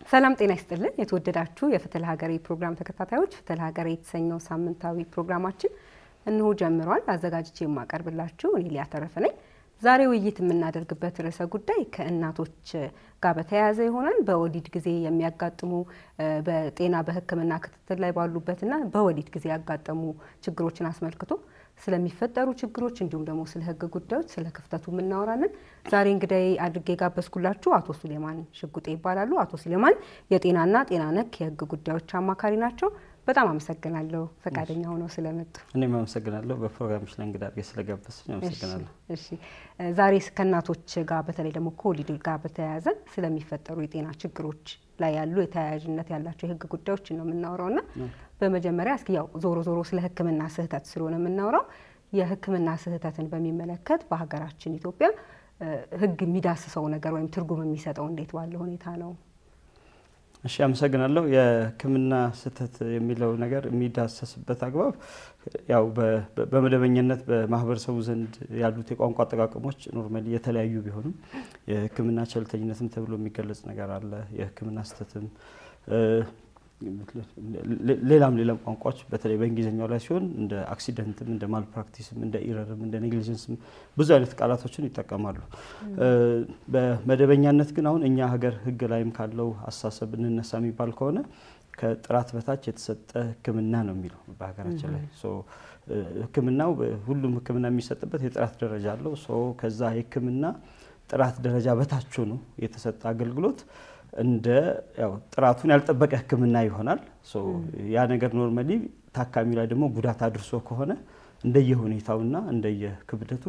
ሰላም ጤና ይስጥልን የተወደዳችሁ የፍትህ ሀገሬ ፕሮግራም ተከታታዮች ፍትህ ሀገሬ የተሰኘው ሳምንታዊ ፕሮግራማችን እንሆ ጀምሯል። አዘጋጅቼ የማቀርብላችሁ እኔ ሊያ ተረፈ ነኝ። ዛሬ ውይይት የምናደርግበት ርዕሰ ጉዳይ ከእናቶች ጋር በተያያዘ ይሆናል። በወሊድ ጊዜ የሚያጋጥሙ በጤና በሕክምና ክትትል ላይ ባሉበትና በወሊድ ጊዜ ያጋጠሙ ችግሮችን አስመልክቶ ስለሚፈጠሩ ችግሮች እንዲሁም ደግሞ ስለ ህግ ጉዳዮች ስለ ክፍተቱ እናወራለን። ዛሬ እንግዲህ አድርጌ ጋበዝኩላችሁ አቶ ሱሌማን ሽጉጤ ይባላሉ። አቶ ሱሌማን የጤናና ጤና ነክ የህግ ጉዳዮች አማካሪ ናቸው። በጣም አመሰግናለሁ ፈቃደኛ ሆነው ስለመጡ። እኔም አመሰግናለሁ በፕሮግራምሽ ላይ እንግዳ አድርገሽ ስለጋበዝሽኝ አመሰግናለሁ። እሺ ዛሬ ከእናቶች ጋር በተለይ ደግሞ ከወሊድ ጋር በተያያዘ ስለሚፈጠሩ የጤና ችግሮች ላይ ያሉ የተያያዥነት ያላቸው የህግ ጉዳዮች ነው የምናወራውና በመጀመሪያ እስኪ ያው ዞሮ ስለ ህክምና ስህተት ስለሆነ የምናወራው የህክምና ስህተትን በሚመለከት በሀገራችን ኢትዮጵያ ህግ የሚዳስሰው ነገር ወይም ትርጉም የሚሰጠው እንዴት ባለው ሁኔታ ነው? እሺ አመሰግናለሁ። የህክምና ስህተት የሚለው ነገር የሚዳሰስበት አግባብ ያው በመደበኛነት በማህበረሰቡ ዘንድ ያሉት የቋንቋ አጠቃቀሞች ኖርማሊ የተለያዩ ቢሆንም የህክምና ቸልተኝነትም ተብሎ የሚገለጽ ነገር አለ። የህክምና ስህተትም ሌላም ቋንቋዎች በተለይ በእንግሊዘኛው ላይ ሲሆን እንደ አክሲደንትም እንደ ማልፕራክቲስም እንደ ኢረርም እንደ ኔግሊጀንስም ብዙ አይነት ቃላቶችን ይጠቀማሉ። በመደበኛነት ግን አሁን እኛ ሀገር ህግ ላይም ካለው አሳሰብ እንነሳ የሚባል ከሆነ ከጥራት በታች የተሰጠ ህክምና ነው የሚለው በሀገራችን ላይ። ህክምናው ሁሉም ህክምና የሚሰጥበት የጥራት ደረጃ አለው። ከዛ የህክምና ጥራት ደረጃ በታች ነው የተሰጠ አገልግሎት እንደ ያው ጥራቱን ያልጠበቀ ህክምና ይሆናል። ያ ነገር ኖርማሊ ታካሚው ላይ ደግሞ ጉዳት አድርሶ ከሆነ እንደየሁኔታውና እንደየክብደቱ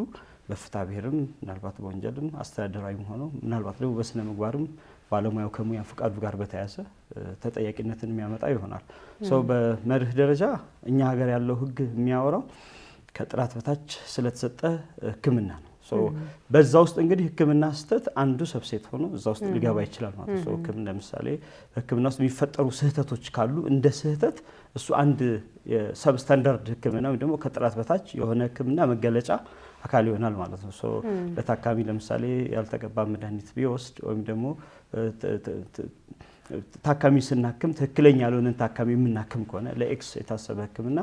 በፍትሐ ብሔርም ምናልባት በወንጀልም አስተዳደራዊም ሆኖ ምናልባት ደግሞ በስነ ምግባርም ባለሙያው ከሙያ ፍቃዱ ጋር በተያያዘ ተጠያቂነትን የሚያመጣ ይሆናል። በመርህ ደረጃ እኛ ሀገር ያለው ህግ የሚያወራው ከጥራት በታች ስለተሰጠ ህክምና ነው። በዛ ውስጥ እንግዲህ ህክምና ስህተት አንዱ ሰብሴት ሆኖ እዛ ውስጥ ሊገባ ይችላል ማለት ነው። ህክምና ለምሳሌ ህክምና ውስጥ የሚፈጠሩ ስህተቶች ካሉ እንደ ስህተት እሱ አንድ የሰብ ስታንዳርድ ህክምና ወይ ደግሞ ከጥራት በታች የሆነ ህክምና መገለጫ አካል ይሆናል ማለት ነው። ለታካሚ ለምሳሌ ያልተገባ መድኃኒት ቢወስድ ወይም ደግሞ ታካሚ ስናክም ትክክለኛ ያልሆነን ታካሚ የምናክም ከሆነ ለኤክስ የታሰበ ህክምና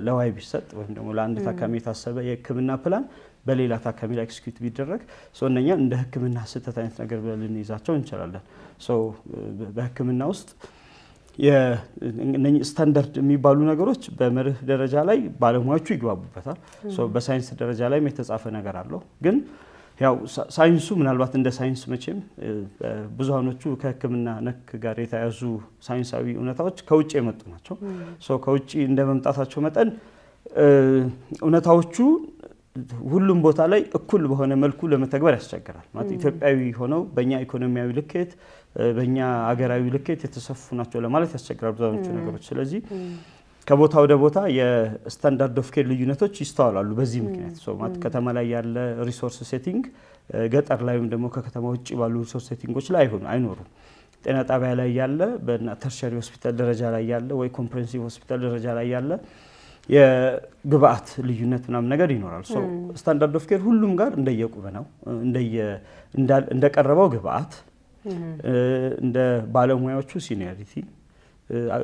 ለዋይ ቢሰጥ ወይም ደግሞ ለአንድ ታካሚ የታሰበ የህክምና ፕላን በሌላ ታካሚ ላይ ኤክስኪዩት ቢደረግ እነኛ እንደ ህክምና ስህተት አይነት ነገር ብለን ልንይዛቸው እንችላለን። በህክምና ውስጥ የነኝ ስታንዳርድ የሚባሉ ነገሮች በመርህ ደረጃ ላይ ባለሙያዎቹ ይግባቡበታል። በሳይንስ ደረጃ ላይ የተጻፈ ነገር አለው። ግን ያው ሳይንሱ ምናልባት እንደ ሳይንስ መቼም ብዙሃኖቹ ከህክምና ነክ ጋር የተያዙ ሳይንሳዊ እውነታዎች ከውጭ የመጡ ናቸው። ከውጭ እንደመምጣታቸው መጠን እውነታዎቹ ሁሉም ቦታ ላይ እኩል በሆነ መልኩ ለመተግበር ያስቸግራል ማለት ኢትዮጵያዊ ሆነው በእኛ ኢኮኖሚያዊ ልኬት በእኛ ሀገራዊ ልኬት የተሰፉ ናቸው ለማለት ያስቸግራል ብዙሃኖቹ ነገሮች። ስለዚህ ከቦታ ወደ ቦታ የስታንዳርድ ኦፍ ኬር ልዩነቶች ይስተዋላሉ። በዚህ ምክንያት ማለት ከተማ ላይ ያለ ሪሶርስ ሴቲንግ ገጠር ላይም ደግሞ ከከተማ ውጪ ባሉ ሪሶርስ ሴቲንጎች ላይ አይኖሩም። ጤና ጣቢያ ላይ ያለ በተርሸሪ ሆስፒታል ደረጃ ላይ ያለ ወይ ኮምፕሬሄንሲቭ ሆስፒታል ደረጃ ላይ ያለ የግብአት ልዩነት ምናምን ነገር ይኖራል። ስታንዳርድ ኦፍ ኬር ሁሉም ጋር እንደየቁመናው እንደቀረበው ግብአት እንደ ባለሙያዎቹ ሲኒያሪቲ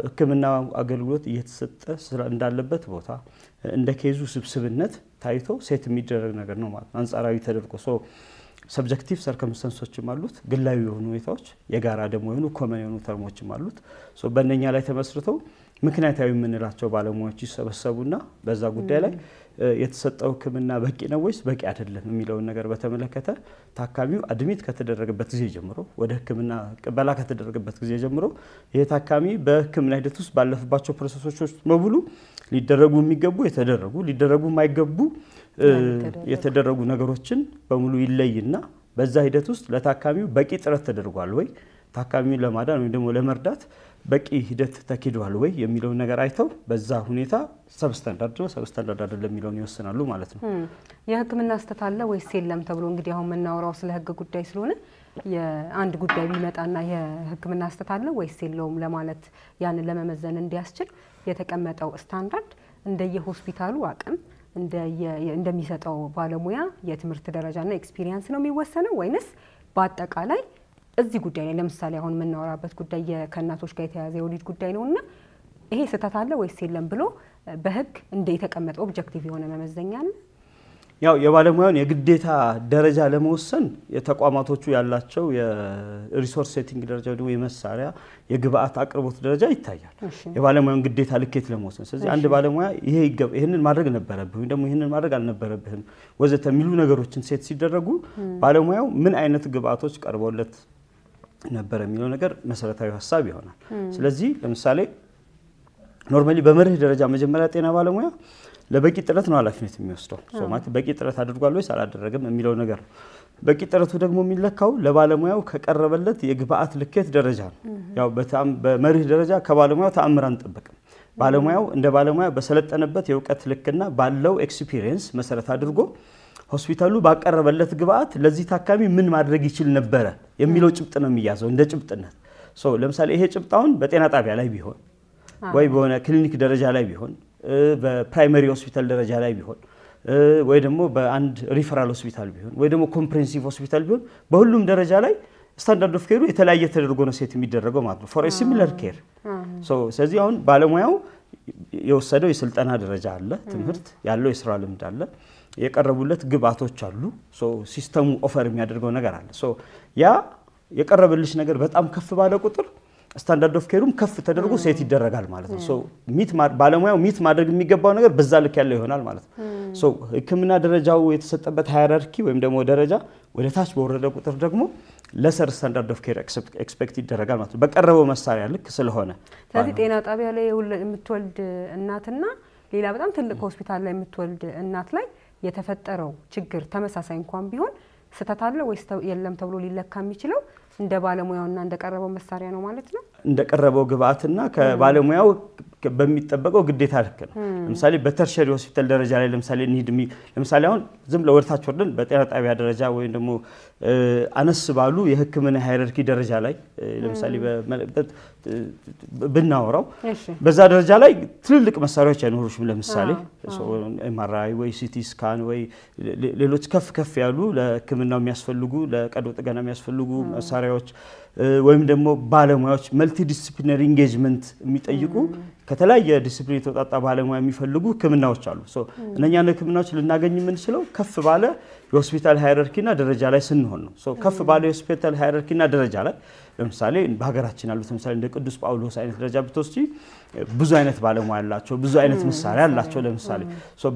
ህክምና አገልግሎት እየተሰጠ እንዳለበት ቦታ እንደ ኬዙ ስብስብነት ታይቶ ሴት የሚደረግ ነገር ነው ማለት አንጻራዊ ተደርጎ ሰብጀክቲቭ ሰርከምስታንሶችም አሉት ግላዊ የሆኑ ሁኔታዎች የጋራ ደግሞ የሆኑ ኮመን የሆኑ ተርሞችም አሉት። በእነኛ ላይ ተመስርተው ምክንያታዊ የምንላቸው ባለሙያዎች ይሰበሰቡና በዛ ጉዳይ ላይ የተሰጠው ህክምና በቂ ነው ወይስ በቂ አይደለም የሚለውን ነገር በተመለከተ ታካሚው አድሚት ከተደረገበት ጊዜ ጀምሮ ወደ ህክምና ቀበላ ከተደረገበት ጊዜ ጀምሮ ይሄ ታካሚ በህክምና ሂደት ውስጥ ባለፈባቸው ፕሮሰሶች በሙሉ ሊደረጉ የሚገቡ የተደረጉ ሊደረጉ የማይገቡ የተደረጉ ነገሮችን በሙሉ ይለይና በዛ ሂደት ውስጥ ለታካሚው በቂ ጥረት ተደርጓል ወይ ታካሚውን ለማዳን ወይ ደግሞ ለመርዳት በቂ ሂደት ተኪዷል ወይ የሚለው ነገር አይተው በዛ ሁኔታ ሰብስታንዳርድ አይደለም የሚለውን ይወስናሉ ማለት ነው። የህክምና ስህተት አለ ወይስ የለም ተብሎ እንግዲህ አሁን መናወራው ስለ ህግ ጉዳይ ስለሆነ የአንድ ጉዳይ ቢመጣና የህክምና ስህተት አለ ወይስ የለውም ለማለት ያንን ለመመዘን እንዲያስችል የተቀመጠው ስታንዳርድ እንደየሆስፒታሉ አቅም እንደሚሰጠው ባለሙያ የትምህርት ደረጃና ኤክስፒሪየንስ ነው የሚወሰነው ወይንስ በአጠቃላይ እዚህ ጉዳይ ላይ ለምሳሌ አሁን የምናወራበት ጉዳይ ከእናቶች ጋር የተያያዘ የወሊድ ጉዳይ ነውና ይሄ ስህተት አለ ወይስ የለም ብሎ በህግ እንደ የተቀመጠ ኦብጀክቲቭ የሆነ መመዘኛ አለ? ያው የባለሙያውን የግዴታ ደረጃ ለመወሰን የተቋማቶቹ ያላቸው የሪሶርስ ሴቲንግ ደረጃ ደግሞ የመሳሪያ የግብአት አቅርቦት ደረጃ ይታያል። የባለሙያውን ግዴታ ልኬት ለመወሰን ስለዚህ አንድ ባለሙያ ይሄንን ማድረግ ነበረብህ ወይ ደግሞ ይሄንን ማድረግ አልነበረብህም ወዘተ የሚሉ ነገሮችን ሴት ሲደረጉ ባለሙያው ምን አይነት ግብአቶች ቀርበውለት ነበር የሚለው ነገር መሰረታዊ ሐሳብ ይሆናል። ስለዚህ ለምሳሌ ኖርማሊ በመርህ ደረጃ መጀመሪያ ጤና ባለሙያ ለበቂ ጥረት ነው ኃላፊነት የሚወስደው ማለት በቂ ጥረት አድርጓል ወይስ አላደረገም የሚለው ነገር ነው። በቂ ጥረቱ ደግሞ የሚለካው ለባለሙያው ከቀረበለት የግብአት ልኬት ደረጃ ነው። ያው በመርህ ደረጃ ከባለሙያው ተአምር አንጠብቅም። ባለሙያው እንደ ባለሙያ በሰለጠነበት የእውቀት ልክና ባለው ኤክስፒሪየንስ መሰረት አድርጎ ሆስፒታሉ ባቀረበለት ግብአት ለዚህ ታካሚ ምን ማድረግ ይችል ነበር የሚለው ጭብጥ ነው የሚያዘው እንደ ጭብጥነት። ለምሳሌ ይሄ ጭብጣውን በጤና ጣቢያ ላይ ቢሆን ወይ በሆነ ክሊኒክ ደረጃ ላይ ቢሆን በፕራይመሪ ሆስፒታል ደረጃ ላይ ቢሆን ወይ ደግሞ በአንድ ሪፈራል ሆስፒታል ቢሆን ወይ ደግሞ ኮምፕሬሄንሲቭ ሆስፒታል ቢሆን በሁሉም ደረጃ ላይ ስታንዳርድ ኦፍ ኬሩ የተለያየ ተደርጎ ነው ሴት የሚደረገው ማለት ነው ፎር ኤ ሲሚላር ኬር። ስለዚህ አሁን ባለሙያው የወሰደው የስልጠና ደረጃ አለ፣ ትምህርት ያለው የስራ ልምድ አለ፣ የቀረቡለት ግብአቶች አሉ፣ ሲስተሙ ኦፈር የሚያደርገው ነገር አለ። ያ የቀረበልሽ ነገር በጣም ከፍ ባለ ቁጥር ስታንዳርድ ኦፍ ኬሩም ከፍ ተደርጎ ሴት ይደረጋል ማለት ነው። ባለሙያው ሚት ማድረግ የሚገባው ነገር በዛ ልክ ያለው ይሆናል ማለት ነው። ህክምና ደረጃው የተሰጠበት ሃይራርኪ ወይም ደግሞ ደረጃ ወደ ታች በወረደ ቁጥር ደግሞ ለሰር ስታንዳርድ ኦፍ ኬር ኤክስፔክት ይደረጋል ማለት ነው በቀረበው መሳሪያ ልክ ስለሆነ። ስለዚህ ጤና ጣቢያ ላይ የምትወልድ እናትና ሌላ በጣም ትልቅ ሆስፒታል ላይ የምትወልድ እናት ላይ የተፈጠረው ችግር ተመሳሳይ እንኳን ቢሆን ስህተት አለ ወይስ የለም ተብሎ ሊለካ የሚችለው እንደ ባለሙያውና እንደ ቀረበው መሳሪያ ነው ማለት ነው። እንደ ቀረበው ግብአትና ከባለሙያው በሚጠበቀው ግዴታ ልክ ነው። ለምሳሌ በተርሸሪ ሆስፒታል ደረጃ ላይ ለምሳሌ አሁን ዝም ለወርታች ወርደን በጤና ጣቢያ ደረጃ ወይ ደግሞ አነስ ባሉ የህክምና ሃይራርኪ ደረጃ ላይ ለምሳሌ ብናወራው በዛ ደረጃ ላይ ትልልቅ መሳሪያዎች አይኖሩሽም። ለምሳሌ ኤምአርአይ ወይ ሲቲ ስካን ወይ ሌሎች ከፍ ያሉ ለህክምናው የሚያስፈልጉ ለቀዶ ጥገና የሚያስፈልጉ መሳሪያዎች ወይም ደግሞ ባለሙያዎች መልቲ ዲሲፕሊነሪ ኢንጌጅመንት የሚጠይቁ ከተለያየ ዲሲፕሊን የተወጣጣ ባለሙያ የሚፈልጉ ህክምናዎች አሉ። እነኛ ህክምናዎች ልናገኝ የምንችለው ከፍ ባለ የሆስፒታል ሃይራርኪና ደረጃ ላይ ስንሆን ነው። ከፍ ባለ የሆስፒታል ሃይራርኪና ደረጃ ላይ ለምሳሌ በሀገራችን ያሉት ለምሳሌ እንደ ቅዱስ ጳውሎስ አይነት ደረጃ ብትወስጂ ብዙ አይነት ባለሙያ ያላቸው ብዙ አይነት መሳሪያ ያላቸው ለምሳሌ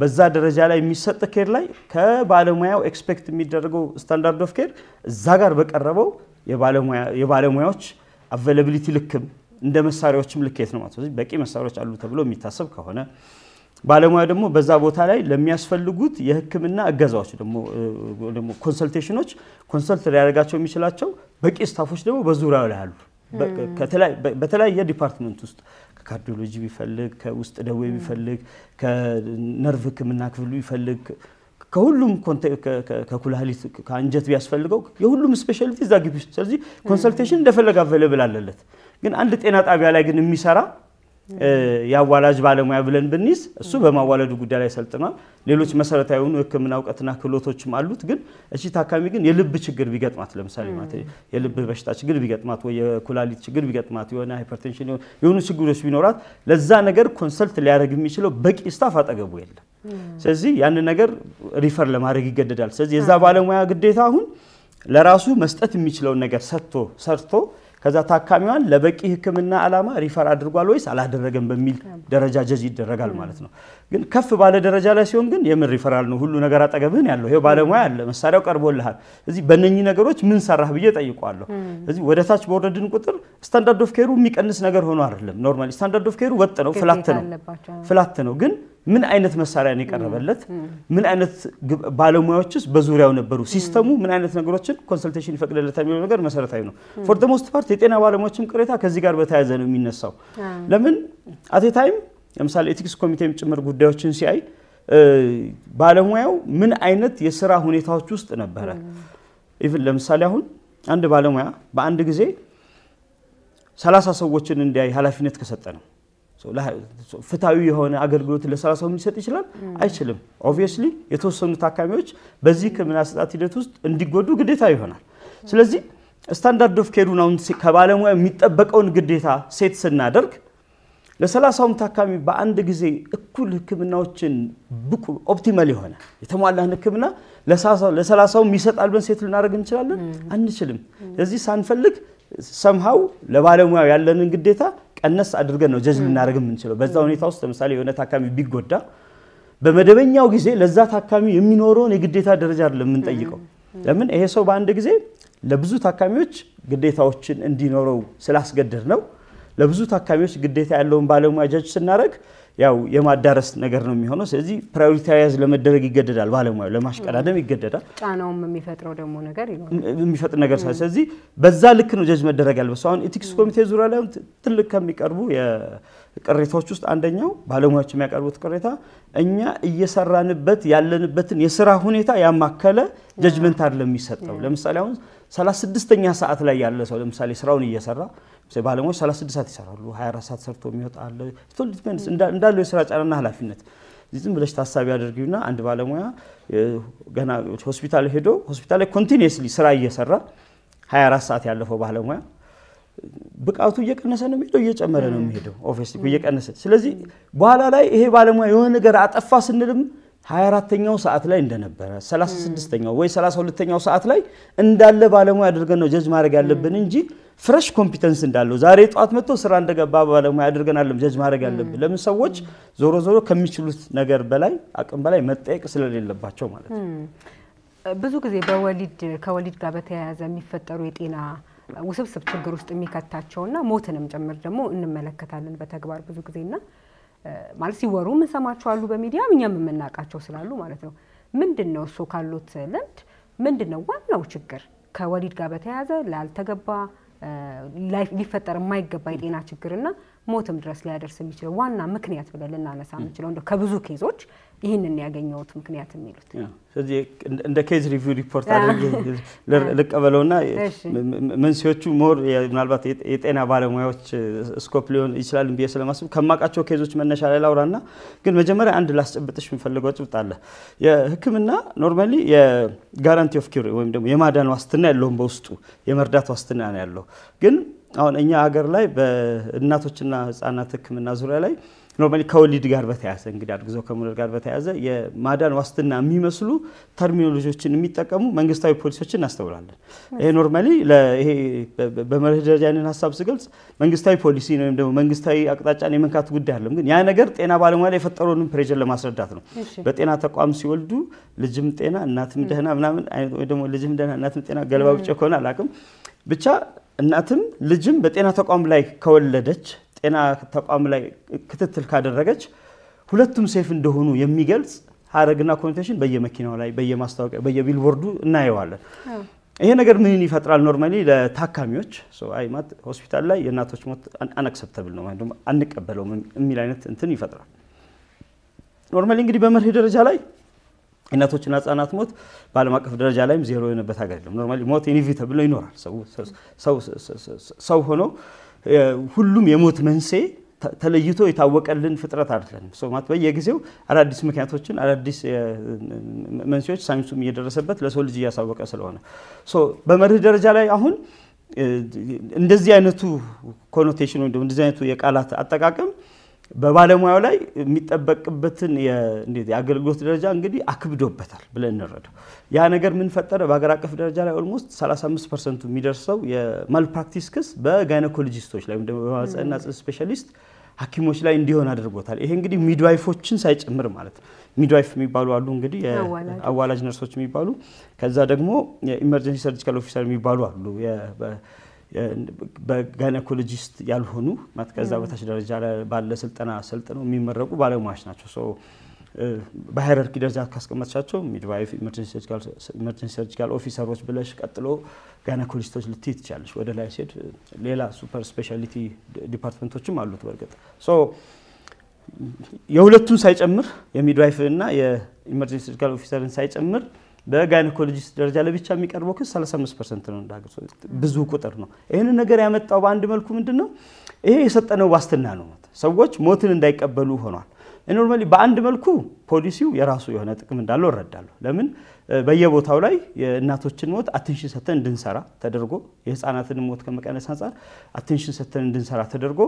በዛ ደረጃ ላይ የሚሰጥ ኬር ላይ ከባለሙያው ኤክስፔክት የሚደረገው ስታንዳርድ ኦፍ ኬር እዛ ጋር በቀረበው የባለሙያዎች አቬይላቢሊቲ ልክም እንደ መሳሪያዎችም ልኬት ነው ማለት ነው። በቂ መሳሪያዎች አሉ ተብሎ የሚታሰብ ከሆነ ባለሙያ ደግሞ በዛ ቦታ ላይ ለሚያስፈልጉት የህክምና እገዛዎች ደግሞ ኮንሰልቴሽኖች ኮንሰልት ሊያደርጋቸው የሚችላቸው በቂ ስታፎች ደግሞ በዙሪያው ላይ አሉ። በተለያየ ዲፓርትመንት ውስጥ ከካርዲዮሎጂ ቢፈልግ ከውስጥ ደዌ ቢፈልግ ከነርቭ ህክምና ክፍሉ ቢፈልግ ከሁሉም ከኩላሊት ከአንጀት ቢያስፈልገው የሁሉም ስፔሻሊቲ እዛ ግቢ ውስጥ ስለዚህ ኮንሰልቴሽን እንደፈለገ አቬለብል አለለት። ግን አንድ ጤና ጣቢያ ላይ ግን የሚሰራ ያዋላጅ ባለሙያ ብለን ብንይዝ እሱ በማዋለዱ ጉዳይ ላይ ሰልጥኗል። ሌሎች መሰረታዊ የሆኑ ህክምና እውቀትና ክህሎቶችም አሉት። ግን እሺ ታካሚ ግን የልብ ችግር ቢገጥማት ለምሳሌ ማለት የልብ በሽታ ችግር ቢገጥማት ወይ የኩላሊት ችግር ቢገጥማት የሆነ ሃይፐርቴንሽን የሆኑ ችግሮች ቢኖራት ለዛ ነገር ኮንሰልት ሊያደርግ የሚችለው በቂ ስታፍ አጠገቡ የለም። ስለዚህ ያን ነገር ሪፈር ለማድረግ ይገደዳል። ስለዚህ የዛ ባለሙያ ግዴታ አሁን ለራሱ መስጠት የሚችለው ነገር ሰርቶ ከዛ ታካሚዋን ለበቂ ህክምና ዓላማ ሪፈር አድርጓል ወይስ አላደረገም በሚል ደረጃ ጀጅ ይደረጋል ማለት ነው። ግን ከፍ ባለ ደረጃ ላይ ሲሆን ግን የምን ሪፈራል ነው ሁሉ ነገር አጠገብህን ያለው ይሄ ባለሙያ አለ መሳሪያው ቀርቦልሃል እዚህ በእነኚህ ነገሮች ምን ሰራህ ብዬ ጠይቋለሁ። እዚህ ወደ ታች በወረድን ቁጥር ስታንዳርድ ኦፍ ኬሩ የሚቀንስ ነገር ሆኖ አይደለም። ኖርማሊ ስታንዳርድ ኦፍ ኬሩ ወጥ ነው ፍላት ነው ግን ምን አይነት መሳሪያ ነው የቀረበለት ምን አይነት ባለሙያዎችስ በዙሪያው ነበሩ ሲስተሙ ምን አይነት ነገሮችን ኮንሰልቴሽን ይፈቅድለታል የሚለው ነገር መሰረታዊ ነው። ፎር ዘ ሞስት ፓርት የጤና ባለሙያዎችም ቅሬታ ከዚህ ጋር በተያያዘ ነው የሚነሳው። ለምን አት ታይም ለምሳሌ ኤቲክስ ኮሚቴም ጭምር ጉዳዮችን ሲያይ ባለሙያው ምን አይነት የሥራ ሁኔታዎች ውስጥ ነበረ ኢቭን ለምሳሌ አሁን አንድ ባለሙያ በአንድ ጊዜ 30 ሰዎችን እንዲያይ ኃላፊነት ከሰጠ ነው ፍታዊ የሆነ አገልግሎት ለ30 ሰው ሊሰጥ ይችላል አይችልም። ኦብቪየስሊ የተወሰኑ ታካሚዎች በዚህ ህክምና አሰጣጥ ሂደት ውስጥ እንዲጎዱ ግዴታ ይሆናል። ስለዚህ ስታንዳርድ ኦፍ ኬሩን አሁን ከባለሙያ የሚጠበቀውን ግዴታ ሴት ስናደርግ ለ30ም ታካሚ በአንድ ጊዜ እኩል ህክምናዎችን ብቁ ኦፕቲማል የሆነ የተሟላን ህክምና ለ30ም ይሰጣል ብለን ሴት ልናደርግ እንችላለን አንችልም ስለዚህ ሳንፈልግ somehow ለባለሙያው ያለንን ግዴታ ቀነስ አድርገን ነው ጀጅ ልናደርግ የምንችለው በዛ ሁኔታ ውስጥ ለምሳሌ የሆነ ታካሚ ቢጎዳ በመደበኛው ጊዜ ለዛ ታካሚ የሚኖረውን የግዴታ ደረጃ አይደለም የምንጠይቀው ለምን ይሄ ሰው በአንድ ጊዜ ለብዙ ታካሚዎች ግዴታዎችን እንዲኖረው ስላስገደድ ነው ለብዙ ታካሚዎች ግዴታ ያለውን ባለሙያ ጀጅ ስናደርግ ያው የማዳረስ ነገር ነው የሚሆነው ስለዚህ ፕራዮሪታይዝ ለመደረግ ይገደዳል ባለሙያው ለማሽቀዳደም ይገደዳል ጫናውም የሚፈጥረው ደግሞ ነገር ይኖራል የሚፈጥር ነገር ስለዚህ በዛ ልክ ነው ጀጅ መደረግ ያለበት አሁን ኢቲክስ ኮሚቴ ዙሪያ ላይ ትልቅ ከሚቀርቡ የቅሬታዎች ውስጥ አንደኛው ባለሙያዎች የሚያቀርቡት ቅሬታ እኛ እየሰራንበት ያለንበትን የሥራ ሁኔታ ያማከለ ጀጅመንት አይደለም የሚሰጠው ለምሳሌ አሁን 36ኛ ሰዓት ላይ ያለ ሰው ለምሳሌ ስራውን እየሰራ ባለሙያዎች 36 ሰዓት ይሰራሉ 24 ሰዓት ሰርቶ የሚወጣ አለ ቶል ዲፔንድስ እንዳለው የሥራ ጫናና ኃላፊነት ዝም ብለሽ ታሳቢ አድርጊውና አንድ ባለሙያ ገና ሆስፒታል ሄዶ ሆስፒታል ላይ ኮንቲኒየስሊ ስራ እየሰራ 24 ሰዓት ያለፈው ባለሙያ ብቃቱ እየቀነሰ ነው የሚሄደው እየጨመረ ነው የሚሄደው ኦብቪየስሊ እየቀነሰ ስለዚህ በኋላ ላይ ይሄ ባለሙያ የሆነ ነገር አጠፋ ስንልም 24ኛው ሰዓት ላይ እንደነበረ 36ኛው ወይ 32ኛው ሰዓት ላይ እንዳለ ባለሙያ አድርገን ነው ጀጅ ማድረግ ያለብን እንጂ ፍሬሽ ኮምፒተንስ እንዳለው ዛሬ ጧት መጥቶ ስራ እንደገባ ባለሙያ አድርገን አይደለም ጀጅ ማድረግ ያለብን ለምን ሰዎች ዞሮ ከሚችሉት ነገር በላይ አቅም በላይ መጠየቅ ስለሌለባቸው ማለት ነው ብዙ ጊዜ ከወሊድ ጋር በተያያዘ የሚፈጠሩ የጤና ውስብስብ ችግር ውስጥ የሚከታቸውና ሞትንም ጭምር ደግሞ እንመለከታለን በተግባር ብዙ ጊዜና ማለት ሲወሩ ምን ሰማቸው አሉ በሚዲያ እኛም የምናቃቸው ስላሉ ማለት ነው ምንድነው እሱ ካሉት ለምድ ምንድነው ዋናው ችግር ከወሊድ ጋር በተያያዘ ላልተገባ ላይፍ ሊፈጠር የማይገባ የጤና ችግርና ሞትም ድረስ ሊያደርስ የሚችል ዋና ምክንያት ብለን ልናነሳ እንችላለን እንደው ከብዙ ኬዞች ይሄንን ያገኘውት ምክንያት የሚሉት ስለዚህ እንደ ኬዝ ሪቪው ሪፖርት አድርጌ ለቀበለውና መንስኤዎቹ ሞር ምናልባት የጤና ባለሙያዎች ስኮፕ ሊሆን ይችላል እንዴ ስለማስብ ከማቃቸው ኬዞች መነሻ ላይ ላውራና ግን መጀመሪያ አንድ ላስጨብጥሽ የምፈልገው ጭብጥ አለ የህክምና ኖርማሊ የጋራንቲ ኦፍ ኪር ወይም ደግሞ የማዳን ዋስትና ያለውን በውስጡ የመርዳት ዋስትና ነው ያለው ግን አሁን እኛ ሀገር ላይ በእናቶችና ህፃናት ህክምና ዙሪያ ላይ ኖርማሊ ከወሊድ ጋር በተያያዘ እንግዲህ አድርገው ከመውለድ ጋር በተያያዘ የማዳን ዋስትና የሚመስሉ ተርሚኖሎጂዎችን የሚጠቀሙ መንግስታዊ ፖሊሲዎችን እናስተውላለን ይሄ ኖርማሊ ይሄ በመርህ ደረጃ ያንን ሐሳብ ሲገልጽ መንግስታዊ ፖሊሲ ነው ወይም ደግሞ መንግስታዊ አቅጣጫን የመንካት ጉዳይ አይደለም ግን ያ ነገር ጤና ባለሙያ ላይ የፈጠረውን ፕሬሸር ለማስረዳት ነው በጤና ተቋም ሲወልዱ ልጅም ጤና እናትም ደህና ምናምን ወይ ደግሞ ልጅም ደህና እናትም ጤና ገለባብጭ ከሆነ አላቅም ብቻ እናትም ልጅም በጤና ተቋም ላይ ከወለደች ጤና ተቋም ላይ ክትትል ካደረገች ሁለቱም ሴፍ እንደሆኑ የሚገልጽ ሀረግና ኮንቴንሽን በየመኪናው ላይ በየማስታወቂያ በየቢልቦርዱ እናየዋለን ይሄ ነገር ምን ይፈጥራል ኖርማሊ ለታካሚዎች አይማት ሆስፒታል ላይ የእናቶች ሞት አንአክሰፕተብል ነው ማለት ነው አንቀበለው የሚል አይነት እንትን ይፈጥራል ኖርማሊ እንግዲህ በመርህ ደረጃ ላይ እናቶችና ህፃናት ሞት በዓለም አቀፍ ደረጃ ላይም ዜሮ የሆነበት ሀገር የለም ኖርማሊ ሞት ኢንቪተብል ነው ይኖራል ሰው ሆኖ ሁሉም የሞት መንስኤ ተለይቶ የታወቀልን ፍጥረት አይደለም ማለት በየጊዜው አዳዲስ ምክንያቶችን አዳዲስ መንስኤዎች ሳይንሱም እየደረሰበት ለሰው ልጅ ያሳወቀ ስለሆነ በመርህ ደረጃ ላይ አሁን እንደዚህ አይነቱ ኮኖቴሽን ወይ እንደዚህ አይነቱ የቃላት አጠቃቀም በባለሙያው ላይ የሚጠበቅበትን የአገልግሎት ደረጃ እንግዲህ አክብዶበታል ብለን እንረዳው ያ ነገር ምን ፈጠረ በአገር አቀፍ ደረጃ ላይ ኦልሞስት 35% የሚደርሰው የማልፕራክቲስ ክስ በጋይኖኮሎጂስቶች ላይ እንደው በማህፀንና ጽንስ ስፔሻሊስት ሐኪሞች ላይ እንዲሆን አድርጎታል ይሄ እንግዲህ ሚድዋይፎችን ሳይጨምር ማለት ነው ሚድዋይፍ የሚባሉ አሉ እንግዲህ አዋላጅ ነርሶች የሚባሉ ከዛ ደግሞ የኢመርጀንሲ ሰርጂካል ኦፊሰር የሚባሉ አሉ በጋይኖኮሎጂስት ያልሆኑ ማለት ከዛ በታች ደረጃ ላይ ባለ ስልጠና ሰልጥነው የሚመረቁ ባለሙያዎች ናቸው በሃይራርኪ ደረጃ ካስቀመጥሻቸው ሚድዋይፍ ኢመርጀንሲ ሰርጂካል ኦፊሰሮች ብለሽ ቀጥሎ ጋይኖኮሎጂስቶች ልትይ ትችላለሽ ወደ ላይ ሲሄድ ሌላ ሱፐር ስፔሻሊቲ ዲፓርትመንቶችም አሉት በርግጥ የሁለቱን ሳይጨምር የሚድዋይፍ እና የኢመርጀንሲ ሰርጂካል ኦፊሰርን ሳይጨምር በጋይኖኮሎጂስት ደረጃ ለብቻ የሚቀርበው ክስ 35% ነው እንዳገር ብዙ ቁጥር ነው ይሄን ነገር ያመጣው በአንድ መልኩ ምንድነው ይሄ የሰጠነው ዋስትና ነው ሰዎች ሞትን እንዳይቀበሉ ሆኗል ኖርማሊ በአንድ መልኩ ፖሊሲው የራሱ የሆነ ጥቅም እንዳለው እረዳለሁ ለምን በየቦታው ላይ የእናቶችን ሞት አቴንሽን ሰተን እንድንሰራ ተደርጎ የህፃናትን ሞት ከመቀነስ አንፃር አቴንሽን ሰተን እንድንሰራ ተደርጎ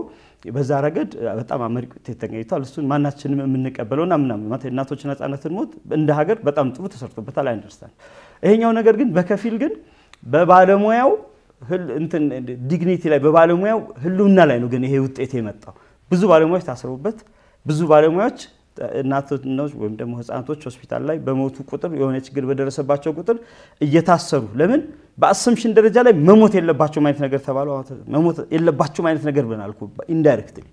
በዛ ረገድ በጣም አመርቂ ውጤት ተገኝቷል እሱን ማናችንም የምንቀበለውና ምናምን ማለት እናቶችና ህፃናትን ሞት እንደ ሀገር በጣም ጥሩ ተሰርቶበታል አንደርስታንድ ይሄኛው ነገር ግን በከፊል ግን በባለሙያው እንትን ዲግኒቲ ላይ በባለሙያው ህልውና ላይ ነው ግን ይሄ ውጤት የመጣው ብዙ ባለሙያዎች ታስረውበት ብዙ ባለሙያዎች እናቶች ወይም ደግሞ ህፃናቶች ሆስፒታል ላይ በሞቱ ቁጥር የሆነ ችግር በደረሰባቸው ቁጥር እየታሰሩ ለምን በአሰምሽን ደረጃ ላይ መሞት የለባቸው ማለት ነገር ተባለው መሞት የለባቸው ማለት ነገር ብናልኩ ኢንዳይሬክትሊ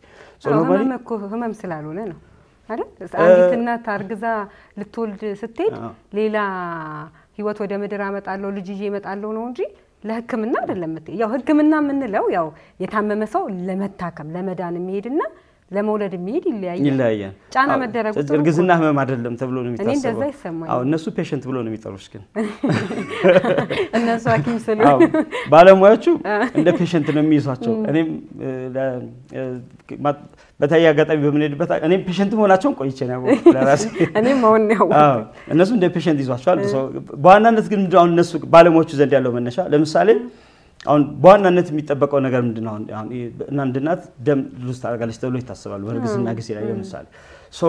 ህመም ስላልሆነ ነው አይደል አንዲት እናት አርግዛ ልትወልድ ስትሄድ ሌላ ህይወት ወደ ምድር አመጣለው ልጅ ይዤ እመጣለው ነው እንጂ ለህክምና አይደለም ያው ህክምና ምንለው ያው የታመመ ሰው ለመታከም ለመዳን የሚሄድና ለመውለድ የሚሄድ ይለያያል ጫና መደረጉ እርግዝና ህመም አይደለም ተብሎ ነው የሚታሰበው እኔ እንደዛ ይሰማኝ አዎ እነሱ ፔሸንት ብሎ ነው የሚጠሩሽ ግን እነሱ ሐኪም ስለሆነ አዎ ባለሙያዎቹ እንደ ፔሸንት ነው የሚይዟቸው እኔም በተለይ አጋጣሚ በመነድበት እኔም ፔሸንት መሆናቸውን ቆይቼ ነው ለራሴ እኔም አሁን ነው አዎ እነሱ እንደ ፔሸንት ይዟቸዋል በዋናነት ግን አሁን እነሱ ባለሙያዎቹ ዘንድ ያለው መነሻ ለምሳሌ አሁን በዋናነት የሚጠበቀው ነገር ምንድነው አሁን እናንተ እናት ደም ሉዝ ታደርጋለች ተብሎ ይታሰባል በእርግዝና ጊዜ ላይ ለምሳሌ ሶ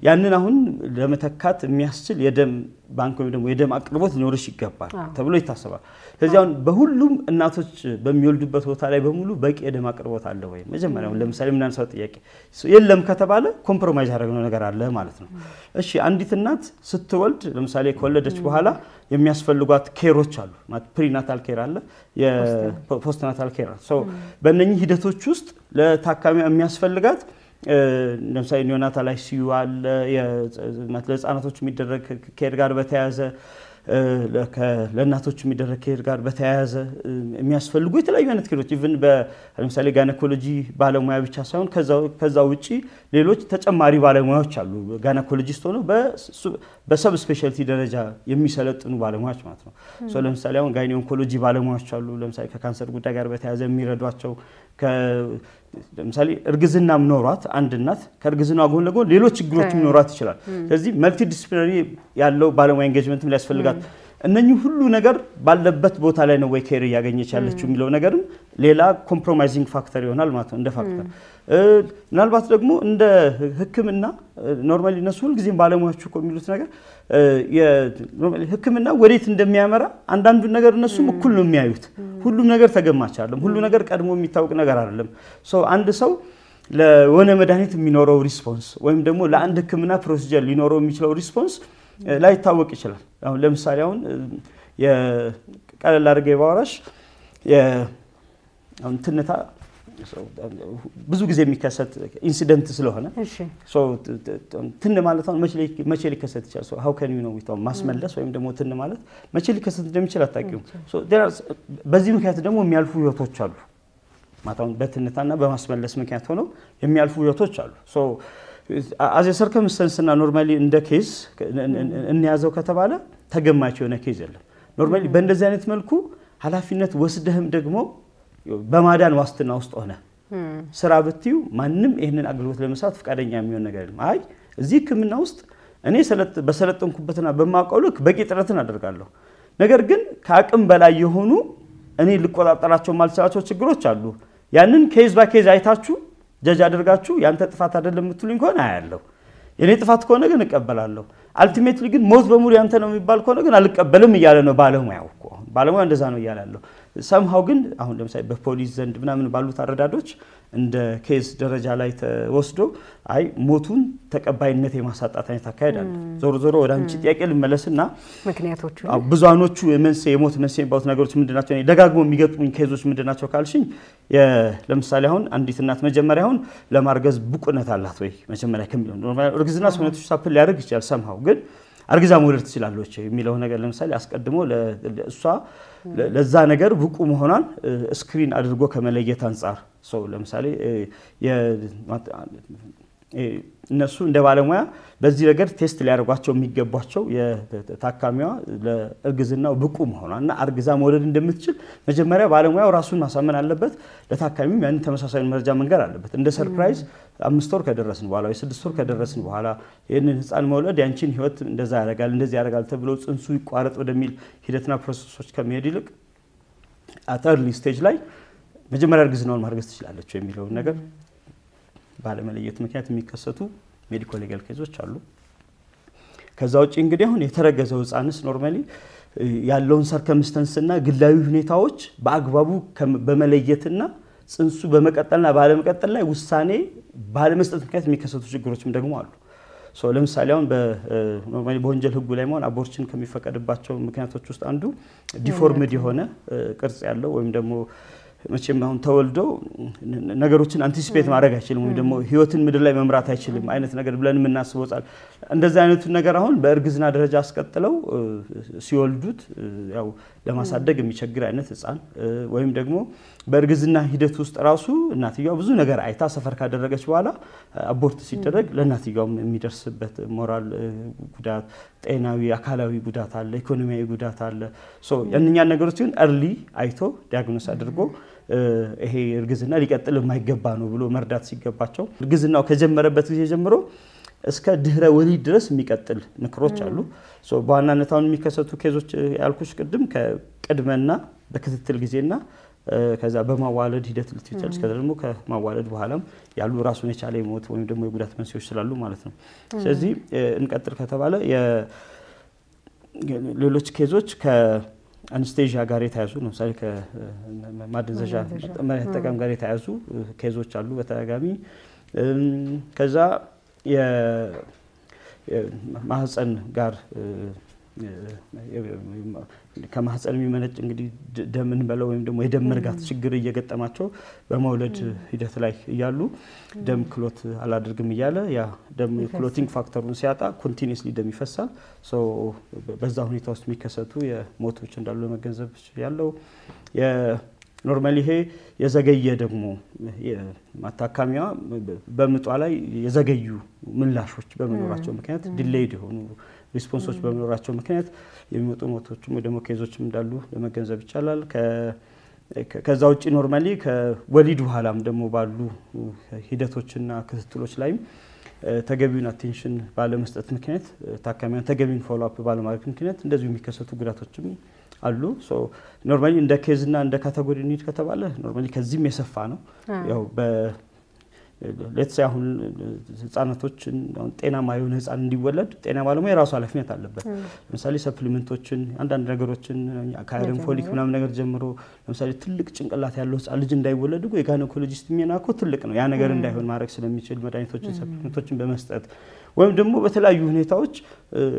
ያንን አሁን ለመተካት የሚያስችል የደም ባንክ ወይ ደግሞ የደም አቅርቦት ሊኖርሽ ይገባል ተብሎ ይታሰባል ስለዚህ አሁን በሁሉም እናቶች በሚወልዱበት ቦታ ላይ በሙሉ በቂ የደም አቅርቦት አለ ወይ መጀመሪያው ለምሳሌ ምን አንሳው ጥያቄ የለም ከተባለ ኮምፕሮማይዝ ያደረግነው ነገር አለ ማለት ነው እሺ አንዲት እናት ስትወልድ ለምሳሌ ከወለደች በኋላ የሚያስፈልጓት ኬሮች አሉ ማለት ፕሪናታል ኬር አለ የፖስትናታል ኬር ሶ በእነኚህ ሂደቶች ውስጥ ለታካሚ የሚያስፈልጋት ለምሳሌ ኒዮናታል አይሲዩ አለ ለህፃናቶች የሚደረግ ኬር ጋር በተያያዘ ለእናቶች የሚደረግ ኬር ጋር በተያያዘ የሚያስፈልጉ የተለያዩ አይነት ኬሮች ኢቭን ለምሳሌ ጋይናኮሎጂ ባለሙያ ብቻ ሳይሆን ከዛው ውጪ ሌሎች ተጨማሪ ባለሙያዎች አሉ ጋይናኮሎጂስት ሆነው በሰብ ስፔሻሊቲ ደረጃ የሚሰለጥኑ ባለሙያዎች ማለት ነው ሶ ለምሳሌ አሁን ጋይኒኮሎጂ ባለሙያዎች አሉ ለምሳሌ ከካንሰር ጉዳይ ጋር በተያያዘ የሚረዷቸው ለምሳሌ እርግዝና ምኖራት አንድ እናት ከእርግዝናው ጎን ለጎን ሌሎች ችግሮች ምኖራት ይችላል ስለዚህ መልቲ ዲሲፕሊናሪ ያለው ባለሙያ ኤንጌጅመንትም ሊያስፈልጋት እነኚህ ሁሉ ነገር ባለበት ቦታ ላይ ነው ወይ ኬር ያገኘች ያለችው የሚለው ነገርም ሌላ ኮምፕሮማይዚንግ ፋክተር ይሆናል ማለት ነው እንደ ፋክተር ምናልባት ደግሞ እንደ ህክምና ኖርማሊ እነሱ ሁሉ ጊዜ ባለሙያዎቹ የሚሉት ነገር የኖርማሊ ህክምና ወዴት እንደሚያመራ አንዳንዱ ነገር እነሱም እኩል ነው የሚያዩት ሁሉም ነገር ተገማች አይደለም ሁሉ ነገር ቀድሞ የሚታወቅ ነገር አይደለም ሶ አንድ ሰው ለወነ መድኃኒት የሚኖረው ሪስፖንስ ወይም ደግሞ ለአንድ ህክምና ፕሮሲጀር ሊኖረው የሚችለው ሪስፖንስ ላይ ታወቅ ይችላል አሁን ለምሳሌ አሁን የቀለል አድርጌ ባወራሽ አሁን ትንታ ብዙ ጊዜ የሚከሰት ኢንሲደንት ስለሆነ ሶ ትን ማለት አሁን መቼ ሊከሰት ይችላል ሶ ሃው ካን ዩ ኖ ዊት ማስመለስ ወይም ደግሞ ትን ማለት መቼ ሊከሰት እንደሚችል አታውቂውም ሶ በዚህ ምክንያት ደግሞ የሚያልፉ ህይወቶች አሉ ማታውን በትንታና በማስመለስ ምክንያት ሆነው የሚያልፉ ህይወቶች አሉ ሶ as a circumstance እና ኖርማሊ እንደ ኬዝ እንያዘው ከተባለ ተገማች የሆነ ኬዝ የለም ኖርማሊ በእንደዚህ አይነት መልኩ ኃላፊነት ወስደህም ደግሞ በማዳን ዋስትና ውስጥ ሆነ ስራ ብትዩ ማንንም ይሄንን አገልግሎት ለመስራት ፈቃደኛ የሚሆን ነገር የለም አይ እዚህ ህክምና ውስጥ እኔ በሰለጠንኩበትና በማውቀው ልክ በቂ ጥረትን አደርጋለሁ ነገር ግን ከአቅም በላይ የሆኑ እኔ ልቆጣጠራቸው ማልቻላቸው ችግሮች አሉ ያንን ኬዝ በኬዝ አይታችሁ ጀጅ አድርጋችሁ ያንተ ጥፋት አይደለም የምትሉኝ ከሆነ አያለሁ የኔ ጥፋት ከሆነ ግን እቀበላለሁ አልቲሜትሊ ግን ሞት በሙሉ ያንተ ነው የሚባል ከሆነ ግን አልቀበልም እያለ ነው ባለሙያው ባለሙያው እንደዛ ነው እያላለሁ ሰምሃው ግን አሁን ለምሳሌ በፖሊስ ዘንድ ምናምን ባሉት አረዳዶች እንደ ኬዝ ደረጃ ላይ ተወስዶ አይ ሞቱን ተቀባይነት የማሳጣት አይነት አካሄዳል ዞሮ ወደ አንቺ ጥያቄ ልመለስና ምክንያቶቹ ብዙአኖቹ የሞት መንስኤ ባውት ነገሮች ምንድናቸው ደጋግሞ የሚገጥሙኝ ኬዞች ምንድናቸው ካልሽኝ ለምሳሌ አሁን አንዲት እናት መጀመሪያ አሁን ለማርገዝ ብቁነት አላት ወይ መጀመሪያ ከሚለው ኖርማሊ እርግዝና ሰውነትሽ ሳፕል ሊያደርግ ይችላል ሰምሃው ግን አርግዛ መውለድ ትችላለች የሚለው ነገር ለምሳሌ አስቀድሞ ለእሷ ለዛ ነገር ብቁ መሆኗን ስክሪን አድርጎ ከመለየት አንፃር ሰው ለምሳሌ እነሱ እንደ ባለሙያ በዚህ ነገር ቴስት ሊያደርጓቸው የሚገባቸው የታካሚዋ ለእርግዝናው ብቁ መሆኗና አርግዛ መውለድ እንደምትችል መጀመሪያ ባለሙያው ራሱን ማሳመን አለበት። ለታካሚው ያን ተመሳሳይ መረጃ መንገር አለበት። እንደ ሰርፕራይዝ 5 ወር ከደረስን በኋላ ወይ 6 ወር ከደረስን በኋላ ይሄንን ህፃን መውለድ ያንቺን ህይወት እንደዛ ያደርጋል እንደዚህ ያደርጋል ተብሎ ጽንሱ ይቋረጥ ወደሚል ሂደትና ፕሮሰሶች ከመሄድ ይልቅ at early stage ላይ መጀመሪያ እርግዝናውን ማርገዝ ትችላለች የሚለው ነገር ባለመለየት ምክንያት የሚከሰቱ ሜዲካል ሌጋል ኬዞች አሉ። ከዛ ውጪ እንግዲህ አሁን የተረገዘው ህፃንስ ኖርማሊ ያለውን ሰርከምስተንስና ግላዊ ሁኔታዎች በአግባቡ በመለየትና ጽንሱ በመቀጠልና ባለመቀጠል ላይ ውሳኔ ባለመስጠት ምክንያት የሚከሰቱ ችግሮችም ደግሞ አሉ። ለምሳሌ አሁን በኖርማሊ በወንጀል ህጉ ላይ ማለት አቦርሽን ከሚፈቀድባቸው ምክንያቶች ውስጥ አንዱ ዲፎርምድ የሆነ ቅርጽ ያለው ወይም ደግሞ መቼም አሁን ተወልዶ ነገሮችን አንቲሲፔት ማድረግ አይችልም ወይ ደግሞ ህይወትን ምድር ላይ መምራት አይችልም አይነት ነገር ብለን የምናስበው ጻል እንደዛ አይነቱ ነገር አሁን በእርግዝና ደረጃ አስቀጥለው ሲወልዱት ያው ለማሳደግ የሚቸግር አይነት ህፃን ወይም ደግሞ በእርግዝና ሂደት ውስጥ ራሱ እናትየው ብዙ ነገር አይታ ሰፈር ካደረገች በኋላ አቦርት ሲደረግ ለእናትየው የሚደርስበት ሞራል ጉዳት፣ ጤናዊ አካላዊ ጉዳት አለ፣ ኢኮኖሚያዊ ጉዳት አለ። ያንኛ ነገሮች ግን early አይቶ ዲያግኖስ አድርጎ ይሄ እርግዝና ሊቀጥል የማይገባ ነው ብሎ መርዳት ሲገባቸው እርግዝናው ከጀመረበት ጊዜ ጀምሮ እስከ ድህረ ወሊድ ድረስ የሚቀጥል ምክሮች አሉ። በዋናነት አሁን የሚከሰቱ ኬዞች ያልኩሽ ቅድም ከቅድመና በክትትል ጊዜና ከዛ በማዋለድ ሂደት ልትይቻል እስከ ደግሞ ከማዋለድ በኋላም ያሉ ራሱን የቻለ ሞት ወይም ደግሞ የጉዳት መንስኤዎች ስላሉ ማለት ነው። ስለዚህ እንቀጥል ከተባለ የሌሎች ኬዞች ከአንስቴዥያ ጋር የተያዙ ነው። ለምሳሌ ከማደንዘዣ መጠቀም ጋር የተያዙ ኬዞች አሉ በተደጋጋሚ። ከዛ የማህፀን ጋር ከማህፀን የሚመነጭ እንግዲህ ደምን በለው ወይም ደግሞ የደም መርጋት ችግር እየገጠማቸው በመውለድ ሂደት ላይ እያሉ ደም ክሎት አላደርግም እያለ ያ ደም ክሎቲንግ ፋክተሩን ሲያጣ ኮንቲኒየስሊ ደም ይፈሳል። በዛ ሁኔታ ውስጥ የሚከሰቱ የሞቶች እንዳሉ መገንዘብ ያለው ኖርማሊ ይሄ የዘገየ ደግሞ ማታካሚያ በምጧ ላይ የዘገዩ ምላሾች በመኖራቸው ምክንያት ዲሌይድ የሆኑ ሪስፖንሶች በመኖራቸው ምክንያት የሚመጡ ሞቶችም ወይ ደግሞ ኬዞችም እንዳሉ ለመገንዘብ ይቻላል። ከዛ ውጪ ኖርማሊ ከወሊድ በኋላም ደግሞ ባሉ ሂደቶችና ክትትሎች ላይም ተገቢውን አቴንሽን ባለመስጠት ምክንያት ታካሚያን ተገቢውን ፎሎ አፕ ባለማድረግ ምክንያት እንደዚሁ የሚከሰቱ ጉዳቶችም አሉ። ኖርማሊ እንደ ኬዝና እንደ ካቴጎሪ ኒድ ከተባለ ኖርማሊ ከዚህም የሰፋ ነው። ያው ሌትስ አሁን ህፃናቶችን ጤናማ የሆነ ህፃን እንዲወለድ ጤና ባለሙያ የራሱ ኃላፊነት አለበት። ለምሳሌ ሰፕሊመንቶችን አንዳንድ ነገሮችን ከአይረን ፎሊክ ምናምን ነገር ጀምሮ ለምሳሌ ትልቅ ጭንቅላት ያለው ህፃን ልጅ እንዳይወለድ የጋይኖኮሎጂስት የሚያናኮ ትልቅ ነው። ያ ነገር እንዳይሆን ማድረግ ስለሚችል መድኃኒቶችን ሰፕሊመንቶችን በመስጠት ወይም ደግሞ በተለያዩ ሁኔታዎች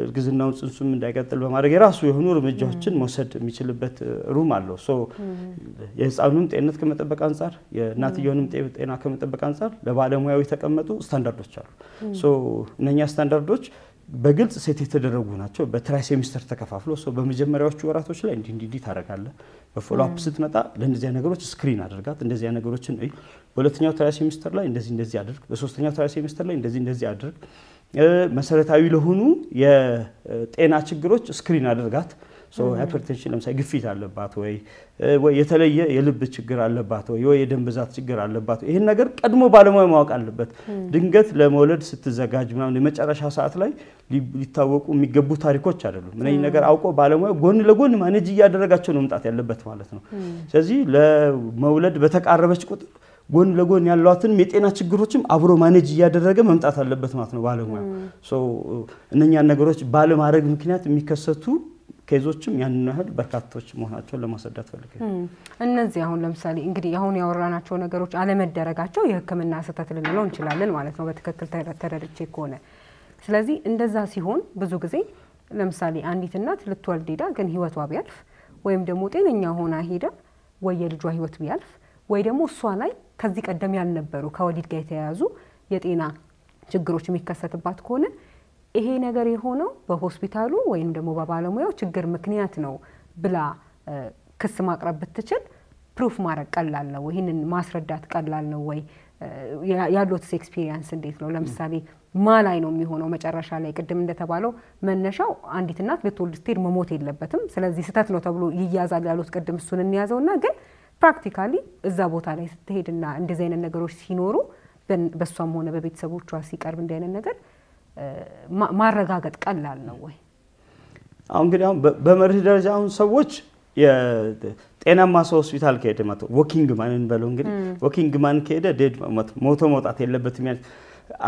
እርግዝናው ጽንሱም እንዳይቀጥል በማድረግ የራሱ የሆኑ እርምጃዎችን መውሰድ የሚችልበት ሩም አለው። የህፃኑን ጤንነት ከመጠበቅ አንፃር የእናትየውንም ጤና ከመጠበቅ አንፃር ለባለሙያው የተቀመጡ ስታንዳርዶች አሉ። እነኛ ስታንዳርዶች በግልጽ ሴት የተደረጉ ናቸው። በትራይ ሴሚስተር ተከፋፍሎ በመጀመሪያዎቹ ወራቶች ላይ እንዲህ ታረጋለ፣ በፎሎ አፕ ስትመጣ ለእንደዚህ ነገሮች ስክሪን አድርጋት፣ እንደዚህ ነገሮችን በሁለተኛው ትራይ ሴሚስተር ላይ እንደዚህ አድርግ፣ በሶስተኛው ትራይ ሴሚስተር ላይ እንደዚህ አድርግ፣ መሰረታዊ ለሆኑ የጤና ችግሮች ስክሪን አድርጋት። ሃይፐርቴንሽን ለምሳሌ ግፊት አለባት ወይ የተለየ የልብ ችግር አለባት ወይ የደም ብዛት ችግር አለባት፣ ይሄን ነገር ቀድሞ ባለሙያ ማወቅ አለበት። ድንገት ለመውለድ ስትዘጋጅ ምናምን የመጨረሻ ሰዓት ላይ ሊታወቁ የሚገቡ ታሪኮች አይደሉም። እነዚህ ነገር አውቆ ባለሙያ ጎን ለጎን ማኔጅ እያደረጋቸው ነው መምጣት ያለበት ማለት ነው። ስለዚህ ለመውለድ በተቃረበች ቁጥር ጎን ለጎን ያሏትን የጤና ችግሮችም አብሮ ማኔጅ እያደረገ መምጣት አለበት ማለት ነው ባለሙያ። እነኛ ነገሮች ባለማድረግ ምክንያት የሚከሰቱ ኬዞችም ያን ያህል በርካቶች መሆናቸውን ለማስረዳት ፈልገናል። እነዚህ አሁን ለምሳሌ እንግዲህ አሁን ያወራናቸው ነገሮች አለመደረጋቸው የህክምና ስህተት ልንለው እንችላለን ማለት ነው በትክክል ተረድቼ ከሆነ። ስለዚህ እንደዛ ሲሆን ብዙ ጊዜ ለምሳሌ አንዲት እናት ልትወልድ ሄዳ ግን ህይወቷ ቢያልፍ ወይም ደግሞ ጤነኛ ሆና ሄዳ ወይ የልጇ ህይወት ቢያልፍ ወይ ደግሞ እሷ ላይ ከዚህ ቀደም ያልነበሩ ከወሊድ ጋር የተያያዙ የጤና ችግሮች የሚከሰትባት ከሆነ ይሄ ነገር የሆነው በሆስፒታሉ ወይም ደግሞ በባለሙያው ችግር ምክንያት ነው ብላ ክስ ማቅረብ ብትችል ፕሩፍ ማድረግ ቀላል ነው? ይሄንን ማስረዳት ቀላል ነው ወይ? ያሉት ኤክስፒሪየንስ እንዴት ነው ለምሳሌ ማ ላይ ነው የሚሆነው መጨረሻ ላይ ቅድም እንደተባለው መነሻው አንዲት እናት ልትወልድ ስትሄድ መሞት የለበትም ስለዚህ ስተት ነው ተብሎ ይያዛል ያሉት ቅድም እሱን እንያዘውና ግን ፕራክቲካሊ እዛ ቦታ ላይ ስትሄድና እንደዚህ አይነት ነገሮች ሲኖሩ በሷም ሆነ በቤተሰቦቿ ሲቀርብ እንደዚህ አይነት ነገር ማረጋገጥ ቀላል ነው ወይ አሁን እንግዲህ አሁን በመርህ ደረጃ አሁን ሰዎች የጤናማ ሰው ሆስፒታል ከሄደ ማለት ወኪንግ ማን እንበለው እንግዲህ ወኪንግ ማን ከሄደ ዴድ ሞቶ መውጣት የለበትም ያን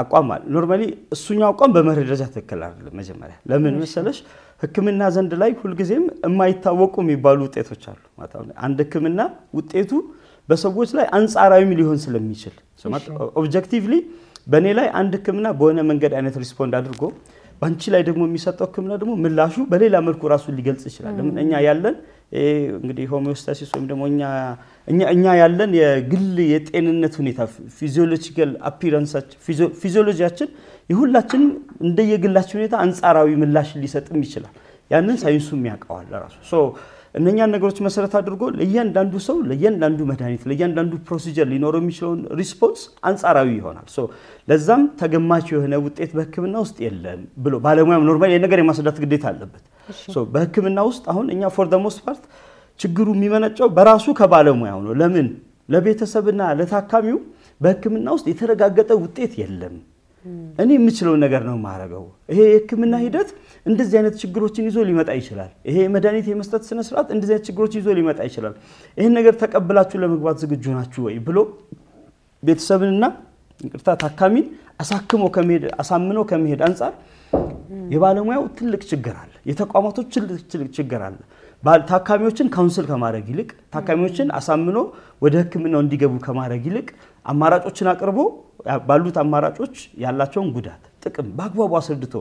አቋም አለ ኖርማሊ እሱኛው አቋም በመርህ ደረጃ ትክክል አይደለም መጀመሪያ ለምን መሰለሽ ህክምና ዘንድ ላይ ሁሉ ጊዜም የማይታወቁ የሚባሉ ውጤቶች አሉ ማለት አንድ ህክምና ውጤቱ በሰዎች ላይ አንጻራዊም ሊሆን ስለሚችል ኦብጀክቲቭሊ በኔ ላይ አንድ ህክምና በሆነ መንገድ አይነት ሪስፖንድ አድርጎ ባንቺ ላይ ደግሞ የሚሰጠው ህክምና ደግሞ ምላሹ በሌላ መልኩ ራሱን ሊገልጽ ይችላል ለምን እኛ ያለን እንግዲህ ሆሚዮስታሲስ ወይም ደግሞ እኛ ያለን የግል የጤንነት ሁኔታ ፊዚዮሎጂካል አፒራንሳችን ፊዚዮሎጂያችን ይሁላችን እንደየግላችን ሁኔታ አንጻራዊ ምላሽ ሊሰጥም ይችላል ያንን ሳይንሱም ያውቀዋል ራሱ ሶ እነኛን ነገሮች መሰረት አድርጎ ለእያንዳንዱ ሰው ለእያንዳንዱ መድኃኒት ለእያንዳንዱ ፕሮሲጀር ሊኖረው የሚችለው ሪስፖንስ አንጻራዊ ይሆናል ሶ ለዛም ተገማች የሆነ ውጤት በህክምና ውስጥ የለም ብሎ ባለሙያም ኖርማሊ የነገር የማስረዳት ግዴታ አለበት ሶ በህክምና ውስጥ አሁን እኛ ፎር ዘ ሞስት ፓርት ችግሩ የሚመነጨው በራሱ ከባለሙያው ነው ለምን ለቤተሰብና ለታካሚው በህክምና ውስጥ የተረጋገጠ ውጤት የለም እኔ የምችለው ነገር ነው ማረጋው ይሄ የህክምና ሂደት እንደዚህ አይነት ችግሮችን ይዞ ሊመጣ ይችላል ይሄ መድኃኒት የመስጠት ስነ ስርዓት እንደዚህ አይነት ችግሮችን ይዞ ሊመጣ ይችላል ይሄን ነገር ተቀበላችሁ ለመግባት ዝግጁ ናችሁ ወይ ብሎ ቤተሰብንና እንቅርታ ታካሚን አሳምኖ ከመሄድ አንፃር የባለሙያው ትልቅ ችግር አለ የተቋማቶች ትልቅ ችግር አለ ታካሚዎችን ካውንስል ከማድረግ ይልቅ ታካሚዎችን አሳምኖ ወደ ህክምናው እንዲገቡ ከማድረግ ይልቅ አማራጮችን አቅርቦ ባሉት አማራጮች ያላቸውን ጉዳት ጥቅም በአግባቡ አስረድቶ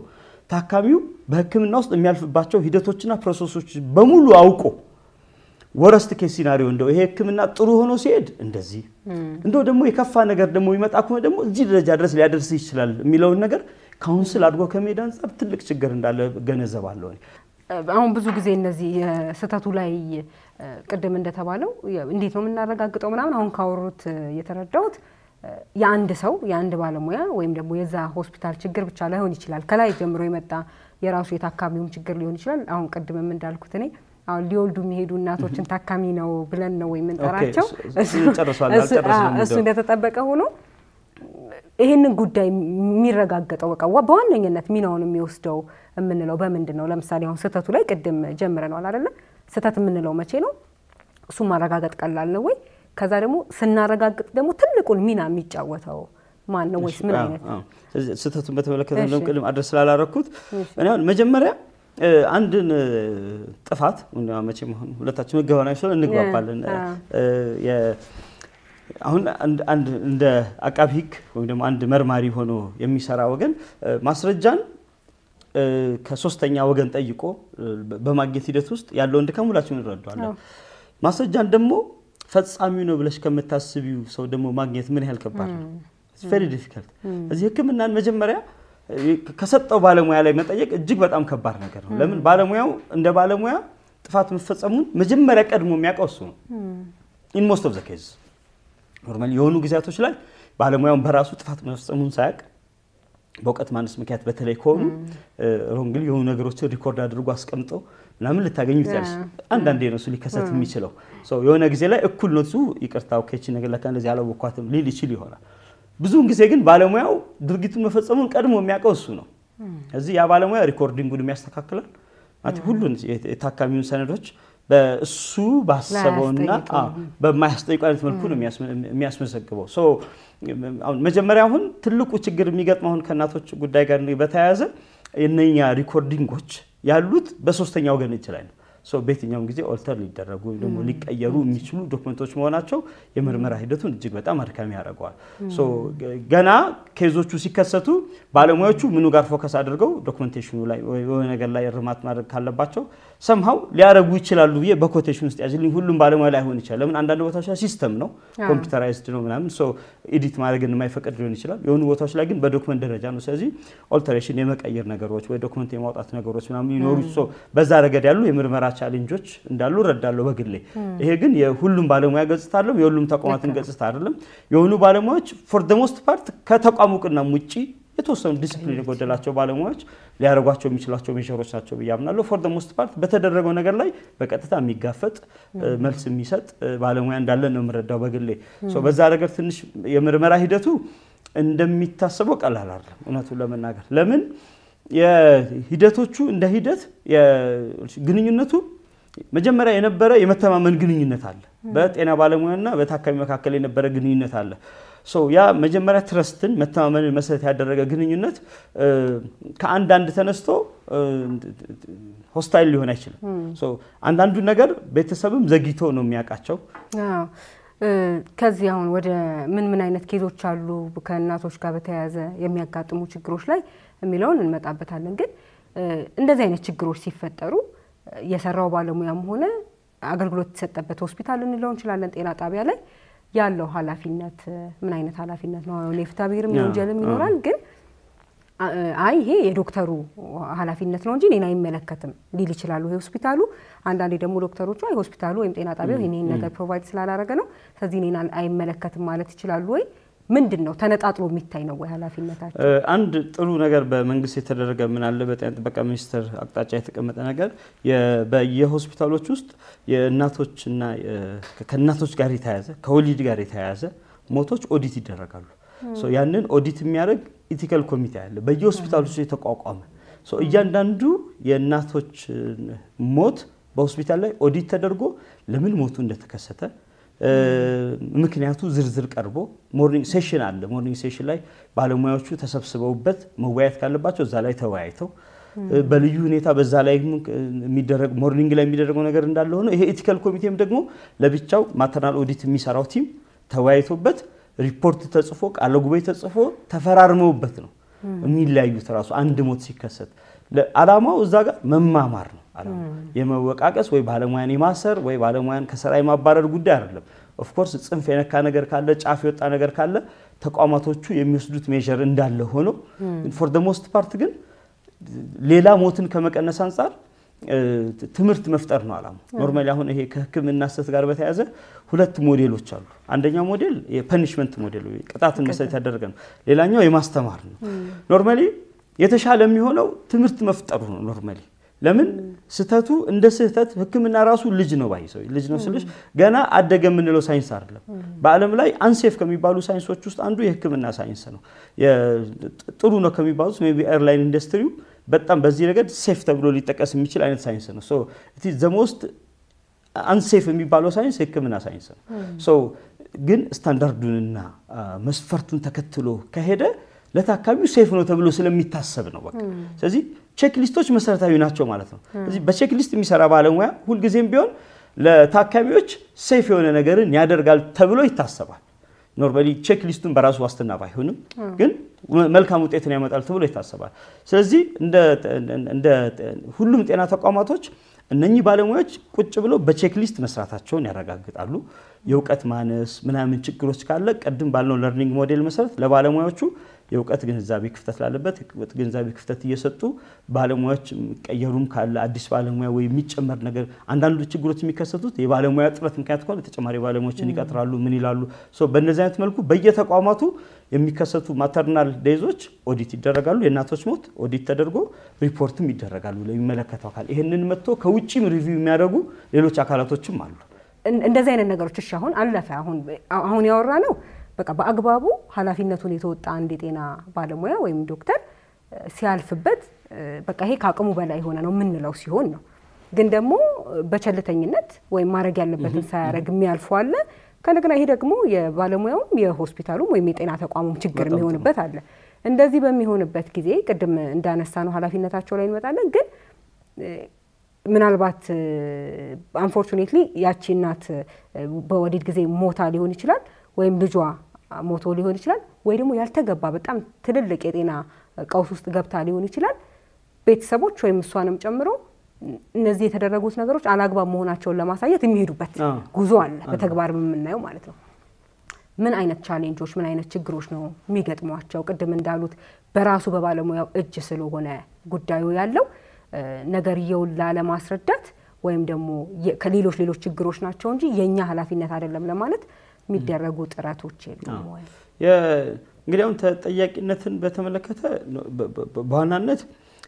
ታካሚው በህክምና ውስጥ የሚያልፍባቸው ሂደቶችና ፕሮሰሶች በሙሉ አውቆ ወረስት ኬስ ሲናሪዮ እንደው ይሄ ህክምና ጥሩ ሆኖ ሲሄድ እንደዚህ እንደው ደግሞ የከፋ ነገር ደግሞ ይመጣ ከሆነ ደግሞ እዚህ ደረጃ ድረስ ሊያደርስ ይችላል የሚለው ነገር ካውንስል አድርጎ ከመሄድ አንፃር ትልቅ ችግር እንዳለ ገነዘባለሁ አሁን ብዙ ጊዜ እነዚህ ስተቱ ላይ ቅድም እንደተባለው እንዴት ነው የምናረጋግጠው ምናምን አሁን ካወሩት የተረዳሁት የአንድ ሰው የአንድ ባለሙያ ወይም ደግሞ የዛ ሆስፒታል ችግር ብቻ ላይሆን ይችላል ከላይ ጀምሮ የመጣ የራሱ የታካሚውም ችግር ሊሆን ይችላል አሁን ቅድምም እንዳልኩት እኔ አሁን ሊወልዱ የሚሄዱ እናቶችን ታካሚ ነው ብለን ነው ወይ የምንጠራቸው እሱ እንደተጠበቀ ሆኖ ይሄንን ጉዳይ የሚረጋገጠው በቃ በዋነኝነት ሚናውን የሚወስደው የምንለው በምንድነው ለምሳሌ አሁን ስተቱ ላይ ቅድም ጀምረናል አይደለ ስተት የምንለው መቼ ነው እሱ ማረጋገጥ ቀላል ነው ወይ ከዛ ደግሞ ስናረጋግጥ ደግሞ ትልቁን ሚና የሚጫወተው ማን ነው ወይስ ምን አይነት ስተቱን በተመለከተ ነው ቅድም አድረስ ስላላረኩት እኔ አሁን መጀመሪያ አንድን ጥፋት እና መቼም ሁለታችን መገባና ይችላል እንግባባለን አሁን አንድ እንደ አቃቢ ህግ ወይ ደግሞ አንድ መርማሪ ሆኖ የሚሰራ ወገን ማስረጃን ከሶስተኛ ወገን ጠይቆ በማግኘት ሂደት ውስጥ ያለው እንደከሙላችን እንረዳዋለን ማስረጃን ደግሞ ፈጻሚው ነው ብለሽ ከመታስቢው ሰው ደግሞ ማግኘት ምን ያህል ከባድ ነው it's very difficult እዚህ ህክምናን መጀመሪያ ከሰጠው ባለሙያ ላይ መጠየቅ እጅግ በጣም ከባድ ነገር ነው ለምን ባለሙያው እንደ ባለሙያ ጥፋት መፈጸሙን መጀመሪያ ቀድሞ የሚያውቀው እሱ ነው in most of the cases ኖርማሊ የሆኑ ጊዜያቶች ላይ ባለሙያው በራሱ ጥፋት መፈጸሙን ሳያውቅ በእውቀት ማነስ ምክንያት በተለይ ከሆኑ ሮንግሊ የሆኑ ነገሮችን ሪኮርድ አድርጎ አስቀምጠው ምናምን ልታገኙ ይችላል አንዳንዴ ነው እሱ ሊከሰት የሚችለው ሶ የሆነ ጊዜ ላይ እኩል ነው እሱ ይቅርታው ከቺ ነገር ለካ እንደዚህ ያላወቅኳትም ሊል ይችል ይሆናል ብዙውን ጊዜ ግን ባለሙያው ድርጊቱን መፈጸሙን ቀድሞ የሚያውቀው እሱ ነው እዚህ ያ ባለሙያ ሪኮርዲንጉን የሚያስተካክላል ማለት ሁሉን የታካሚውን ሰነዶች በእሱ ባሰበውና በማያስጠይቁ አይነት መልኩ ነው የሚያስመዘግበው ሶ አሁን መጀመሪያ አሁን ትልቁ ችግር የሚገጥመው አሁን ከናቶች ጉዳይ ጋር በተያያዘ የነኛ ሪኮርዲንጎች ያሉት በሶስተኛ ወገን ይችላል ሶ በየትኛው ጊዜ ኦልተር ሊደረጉ ደግሞ ሊቀየሩ የሚችሉ ዶክመንቶች መሆናቸው የምርመራ ሂደቱን እጅግ በጣም አድካሚ ያደርጋል ሶ ገና ኬዞቹ ሲከሰቱ ባለሙያዎቹ ምኑ ጋር ፎከስ አድርገው ዶክመንቴሽኑ ላይ ወይ ነገር ላይ ርማት ማድረግ ካለባቸው somehow ሊያረጉ ይችላሉ በኮቴሽን ውስጥ ያዝልኝ ሁሉም ባለሙያ ላይ ሆነ ይችላል ለምን አንዳንድ ቦታዎች ላይ ሲስተም ነው ኮምፒውተራይዝድ ነው ምናምን ሶ ኤዲት ማድረግን የማይፈቅድ ሊሆን ይችላል የሆኑ ቦታዎች ላይ ግን በዶክመንት ደረጃ ነው ስለዚህ ኦልተሬሽን የመቀየር ነገሮች ወይ ዶክመንት የማውጣት ነገሮች ምናምን ይኖሩ ሶ በዛ ረገድ ያሉ የምርመራ ቻሌንጆች እንዳሉ ረዳለው በግሌ ይሄ ግን የሁሉም ባለሙያ ገጽታ አይደለም የሁሉም ተቋማትን ገጽታ አይደለም የሆኑ ባለሙያዎች for the most part ከተቋሙቅና ሙጪ የተወሰኑ ዲሲፕሊን የጎደላቸው ባለሙያዎች ሊያረጓቸው የሚችላቸው ሜጀሮች ናቸው በያምናለው for the most part በተደረገው ነገር ላይ በቀጥታ የሚጋፈጥ መልስ የሚሰጥ ባለሙያ እንዳለ ነው ምረዳው በግሌ ሶ በዛ ነገር ትንሽ የምርመራ ሂደቱ እንደሚታሰበው ቀላል አይደለም እውነቱን ለመናገር ለምን የሂደቶቹ እንደ ሂደት የግንኙነቱ መጀመሪያ የነበረ የመተማመን ግንኙነት አለ በጤና ባለሙያና በታካሚ መካከል የነበረ ግንኙነት አለ ሶ ያ መጀመሪያ ትረስትን መተማመንን መሰረት ያደረገ ግንኙነት ከአንድ ተነስቶ ሆስታይል ሊሆን አይችልም ሶ አንዳንዱ ነገር ቤተሰብም ዘግይቶ ነው የሚያቃቸው ከዚህ አሁን ወደ ምን አይነት ኬዞች አሉ ከእናቶች ጋር በተያያዘ የሚያጋጥሙ ችግሮች ላይ የሚለውን እንመጣበታለን ግን እንደዚህ አይነት ችግሮች ሲፈጠሩ የሰራው ባለሙያም ሆነ አገልግሎት ተሰጠበት ሆስፒታል እንለው እንችላለን ጤና ጣቢያ ላይ ያለው ኃላፊነት ምን አይነት ኃላፊነት ነው ለፍታብሔርም ወንጀልም ይኖራል ግን አይ ይሄ የዶክተሩ ኃላፊነት ነው እንጂ እኔን አይመለከትም ሊል ይችላል ወይ ሆስፒታሉ አንዳንዴ ደግሞ ዶክተሮቹ አይ ሆስፒታሉ ወይም ጤና ጣቢያው ይሄን ነገር ፕሮቫይድ ስላላረገ ነው ስለዚህ እኔን አይመለከትም ማለት ይችላል ወይ ምንድነው ተነጣጥሎ የሚታይ ነው ወይ ኃላፊነታቸው አንድ ጥሩ ነገር በመንግስት የተደረገ ምን አለ በጤና ጥበቃ ሚኒስቴር አቅጣጫ የተቀመጠ ነገር በየሆስፒታሎች ውስጥ የእናቶችና ከእናቶች ጋር የተያያዘ ከወሊድ ጋር የተያያዘ ሞቶች ኦዲት ይደረጋሉ ሶ ያንን ኦዲት የሚያደርግ ኢቲካል ኮሚቴ አለ በየሆስፒታሎች የተቋቋመ ሶ እያንዳንዱ የእናቶች ሞት በሆስፒታል ላይ ኦዲት ተደርጎ ለምን ሞቱ እንደተከሰተ ምክንያቱ ዝርዝር ቀርቦ ሞርኒንግ ሴሽን አለ ሞርኒንግ ሴሽን ላይ ባለሙያዎቹ ተሰብስበውበት መወያየት ካለባቸው እዛ ላይ ተወያይተው በልዩ ሁኔታ በዛ ላይ የሚደረግ ሞርኒንግ ላይ የሚደረገው ነገር እንዳለ ሆኖ ይሄ ኢቲካል ኮሚቴም ደግሞ ለብቻው ማተርናል ኦዲት የሚሰራው ቲም ተወያይቶበት ሪፖርት ተጽፎ ቃለ ጉባኤ ተጽፎ ተፈራርመውበት ነው የሚላዩት ራሱ አንድ ሞት ሲከሰት ለዓላማው እዛ ጋር መማማር ነው ዓላማው የመወቃቀስ ወይ ባለሙያን የማሰር ወይ ባለሙያን ከስራ የማባረር ጉዳይ አይደለም ኦፍ ኮርስ ጽንፍ የነካ ነገር ካለ ጫፍ የወጣ ነገር ካለ ተቋማቶቹ የሚወስዱት ሜጀር እንዳለ ሆኖ for the most part ግን ሌላ ሞትን ከመቀነስ አንፃር ትምርት መፍጠር ነው ዓላማው ኖርማሊ አሁን ይሄ ከህክምና ሰት ጋር በተያያዘ ሁለት ሞዴሎች አሉ አንደኛው ሞዴል የፐኒሽመንት ሞዴል ወይ ቅጣትን መሰረት ያደረገ ነው ሌላኛው የማስተማር ነው ኖርማሊ የተሻለ የሚሆነው ትምርት መፍጠሩ ነው ኖርማሊ ለምን ስተቱ እንደ ስህተት ህክምና ራሱ ልጅ ነው ባይሰው ልጅ ነው ስለሽ ገና አደገ ምንለው ሳይንስ አይደለም በአለም ላይ አንሴፍ ከሚባሉ ሳይንሶች ውስጥ አንዱ የህክምና ሳይንስ ነው ጥሩ ነው ከሚባሉት ሜቢ ኤርላይን ኢንዱስትሪው በጣም በዚህ ረገድ ሴፍ ተብሎ ሊጠቀስ የሚችል አይነት ሳይንስ ነው ሶ ኢት ኢዝ ዘ ሞስት አንሴፍ የሚባለው ሳይንስ ህክምና ሳይንስ ነው ሶ ግን ስታንዳርዱንና መስፈርቱን ተከትሎ ከሄደ ለታካሚው ሴፍ ነው ተብሎ ስለሚታሰብ ነው በቃ ስለዚህ ቼክ ሊስቶች መሰረታዊ ናቸው ማለት ነው ስለዚህ በቼክ ሊስት የሚሰራ ባለሙያ ሁሉ ጊዜም ቢሆን ለታካሚዎች ሴፍ የሆነ ነገርን ያደርጋል ተብሎ ይታሰባል ኖርማሊ ቼክ ሊስቱን በራሱ ዋስትና ባይሆንም ግን መልካም ውጤትን ያመጣል ተብሎ ይታሰባል ስለዚህ እንደ ሁሉም ጤና ተቋማቶች እነኚህ ባለሙያዎች ቁጭ ብሎ በቼክ ሊስት መስራታቸውን ያረጋግጣሉ የውቀት ማነስ ምናምን ችግሮች ካለ ቀድም ባልነው ለርኒንግ ሞዴል መሰረት ለባለሙያዎቹ የውቀት ግንዛቤ ክፍተት ላለበት ግንዛቤ ክፍተት እየሰጡ ባለሙያዎች ቀየሩም ካለ አዲስ ባለሙያ ወይ የሚጨመር ነገር አንዳንዱ ችግሮች የሚከሰቱት የባለሙያ ጥረት ምክንያት ከሆነ ተጨማሪ ባለሙያዎችን ይቀጥራሉ ምን ይላሉ ሶ በእነዚህ አይነት መልኩ በየተቋማቱ የሚከሰቱ ማተርናል ዴዞች ኦዲት ይደረጋሉ የእናቶች ሞት ኦዲት ተደርጎ ሪፖርትም ይደረጋሉ ለሚመለከተው አካል ይሄንን መጥቶ ከውጪም ሪቪው የሚያደርጉ ሌሎች አካላቶችም አሉ እንደዚህ አይነት ነገሮች እሺ አለፈ አሁን ያወራ ነው በቃ በአግባቡ ኃላፊነቱን የተወጣ አንድ የጤና ባለሙያ ወይም ዶክተር ሲያልፍበት በቃ ይሄ ካቅሙ በላይ ሆነ ነው ምንለው ሲሆን ነው ግን ደግሞ በቸልተኝነት ወይ ማረግ ያለበትን ሳያረግ የሚያልፉ አለ ከነገና ይሄ ደግሞ የባለሙያውም የሆስፒታሉም ወይ የጤና ተቋሙም ችግር የሚሆንበት አለ እንደዚህ በሚሆንበት ጊዜ ቅድም እንዳነሳ ነው ኃላፊነታቸው ላይ እንመጣለን ግን ምናልባት አንፎርቹኔትሊ ያቺ እናት በወሊድ ጊዜ ሞታ ሊሆን ይችላል ወይም ልጇ ሞቶ ሊሆን ይችላል ወይ ደግሞ ያልተገባ በጣም ትልልቅ የጤና ቀውስ ውስጥ ገብታ ሊሆን ይችላል ቤተሰቦች ወይም እሷንም ጨምሮ እነዚህ የተደረጉት ነገሮች አላግባብ መሆናቸውን ለማሳየት የሚሄዱበት ጉዞ አለ በተግባር የምናየው ማለት ነው ምን አይነት ቻሌንጆች ምን አይነት ችግሮች ነው የሚገጥሟቸው ቅድም እንዳሉት በራሱ በባለሙያው እጅ ስለሆነ ጉዳዩ ያለው ነገርየውን ለማስረዳት ወይም ደግሞ ከሌሎች ችግሮች ናቸው እንጂ የኛ ኃላፊነት አይደለም ለማለት የሚደረጉ ጥረቶች የሉም ወይ? እንግዲህ አሁን ተጠያቂነትን በተመለከተ በዋናነት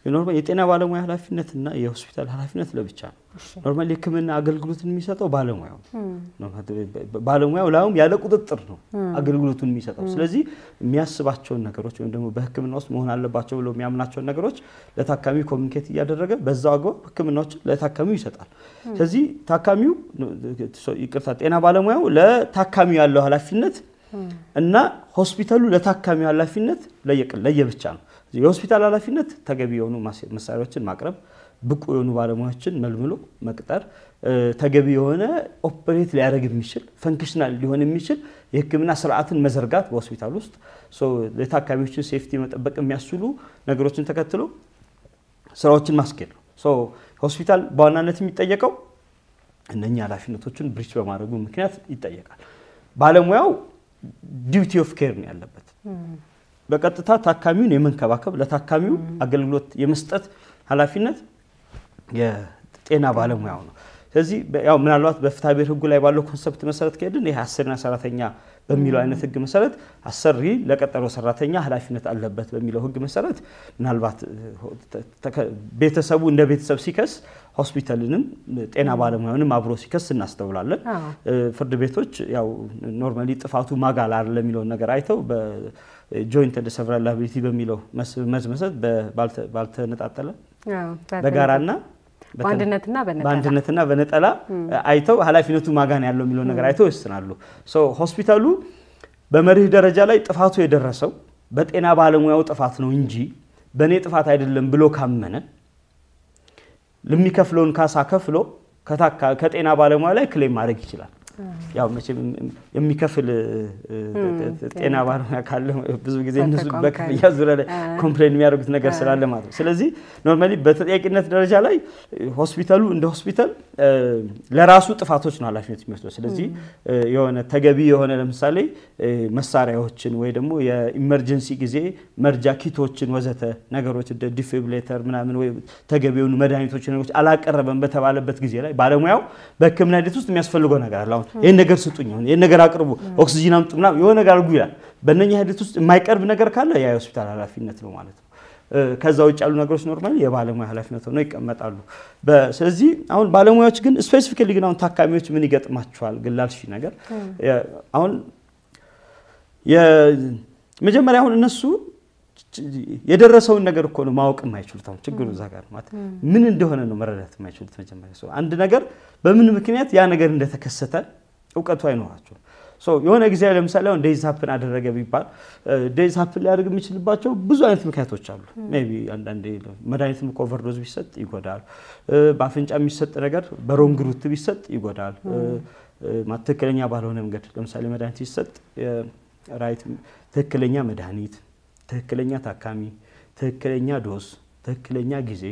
ኖርማል የጤና ባለሙያ ኃላፊነትና የሆስፒታል ኃላፊነት ለብቻ ነው። ኖርማል የሕክምና አገልግሎትን የሚሰጠው ባለሙያው ባለሙያው ላውም ያለ ቁጥጥር ነው አገልግሎቱን የሚሰጠው። ስለዚህ የሚያስባቸውን ነገሮች ወይም ደግሞ በሕክምና ውስጥ መሆን አለባቸው ብለው የሚያምናቸው ነገሮች ለታካሚው ኮሙኒኬት እያደረገ በዛው አግባብ ሕክምናዎችን ለታካሚው ይሰጣል። ስለዚህ ታካሚው ይቅርታ ጤና ባለሙያው ለታካሚው ያለው ኃላፊነት እና ሆስፒታሉ ለታካሚው ኃላፊነት ለየብቻ ነው። የሆስፒታል ኃላፊነት ተገቢ የሆኑ መሳሪያዎችን ማቅረብ፣ ብቁ የሆኑ ባለሙያዎችን መልምሎ መቅጠር፣ ተገቢ የሆነ ኦፕሬት ሊያደርግ የሚችል ፈንክሽናል ሊሆን የሚችል የሕክምና ስርዓትን መዘርጋት በሆስፒታል ውስጥ ለታካሚዎችን ሴፍቲ መጠበቅ የሚያስችሉ ነገሮችን ተከትሎ ስራዎችን ማስኬድ ነው። ሆስፒታል በዋናነት የሚጠየቀው እነኛ ኃላፊነቶችን ብሪች በማድረጉ ምክንያት ይጠየቃል። ባለሙያው ዲዩቲ ኦፍ ኬር ነው ያለበት። በቀጥታ ታካሚውን የመንከባከብ ለታካሚው አገልግሎት የመስጠት ኃላፊነት የጤና ባለሙያው ነው። ስለዚህ ያው ምናልባት በፍትሐ ብሔር ሕጉ ላይ ባለው ኮንሰፕት መሰረት ከሄድን ይሄ አሰሪና ሰራተኛ በሚለው አይነት ሕግ መሰረት አሰሪ ለቀጠረው ሰራተኛ ኃላፊነት አለበት በሚለው ሕግ መሰረት ምናልባት ቤተሰቡ እንደ ቤተሰብ ሲከስ ሆስፒታልንም ጤና ባለሙያውንም አብሮ ሲከስ እናስተውላለን። ፍርድ ቤቶች ያው ኖርማሊ ጥፋቱ ማጋል አይደለም የሚለውን ነገር አይተው በጆይንት ኤንድ ሰቨራል ላያቢሊቲ በሚለው መሰረት ባልተነጣጠለ በጋራና በአንድነትና በነጠላ አይተው ኃላፊነቱ ማጋን ያለው የሚለው ነገር አይተው ይወስናሉ። ሆስፒታሉ በመርህ ደረጃ ላይ ጥፋቱ የደረሰው በጤና ባለሙያው ጥፋት ነው እንጂ በኔ ጥፋት አይደለም ብሎ ካመነ ለሚከፍለውን ካሳ ከፍሎ ከጤና ባለሙያ ላይ ክሌም ማድረግ ይችላል። ያው መቼም የሚከፍል ጤና ባለሙያ ካለ ብዙ ጊዜ እነሱ በክፍያ ዙሪያ ላይ ኮምፕሌን የሚያደርጉት ነገር ስላለ ማለት ነው። ስለዚህ ኖርማሊ በተጠያቂነት ደረጃ ላይ ሆስፒታሉ እንደ ሆስፒታል ለራሱ ጥፋቶች ነው ኃላፊነት የሚወስደው። ስለዚህ የሆነ ተገቢ የሆነ ለምሳሌ መሳሪያዎችን ወይ ደግሞ የኢመርጀንሲ ጊዜ መርጃ ኪቶችን ወዘተ ነገሮች እንደ ዲፊብሪሌተር ምናምን ወይ ተገቢውን መድኃኒቶችን ነገሮች አላቀረበም በተባለበት ጊዜ ላይ ባለሙያው በሕክምና ሂደት ውስጥ የሚያስፈልገው ነገር አለ። ይሄን ነገር ስጡኝ፣ ይሄን ነገር አቅርቡ፣ ኦክሲጅን አምጡ ምናምን የሆነ ነገር አድርጉ ይላል። በእነኛ ሂደት ውስጥ የማይቀርብ ነገር ካለ ያ የሆስፒታል ኃላፊነት ነው ማለት ነው። ከዛ ውጭ ያሉ ነገሮች ኖርማሊ የባለሙያ ኃላፊነት ሆነው ይቀመጣሉ። ስለዚህ አሁን ባለሙያዎች ግን ስፔሲፊካሊ ግን አሁን ታካሚዎች ምን ይገጥማቸዋል ግላልሽ ነገር አሁን የመጀመሪያ አሁን እነሱ የደረሰውን ነገር እኮ ነው ማወቅ የማይችሉት። አሁን ችግሩ እዛ ጋር ማለት ምን እንደሆነ ነው መረዳት የማይችሉት። መጀመሪያ ሰው አንድ ነገር በምን ምክንያት ያ ነገር እንደተከሰተ እውቀቱ አይኖራቸውም። የሆነ ጊዜ ለምሳሌ አሁን ዴዝ ሃፕን አደረገ ቢባል ዴዝ ሃፕን ሊያደርግ የሚችልባቸው ብዙ አይነት ምክንያቶች አሉ። ሜቢ አንዳንዴ መድኃኒትም ኦቨርዶዝ ቢሰጥ ይጎዳል። በአፍንጫ የሚሰጥ ነገር በሮንግ ሩት ቢሰጥ ይጎዳል። ትክክለኛ ባልሆነ መንገድ ለምሳሌ መድኃኒት ሲሰጥ ራይት ትክክለኛ መድኃኒት፣ ትክክለኛ ታካሚ፣ ትክክለኛ ዶዝ፣ ትክክለኛ ጊዜ፣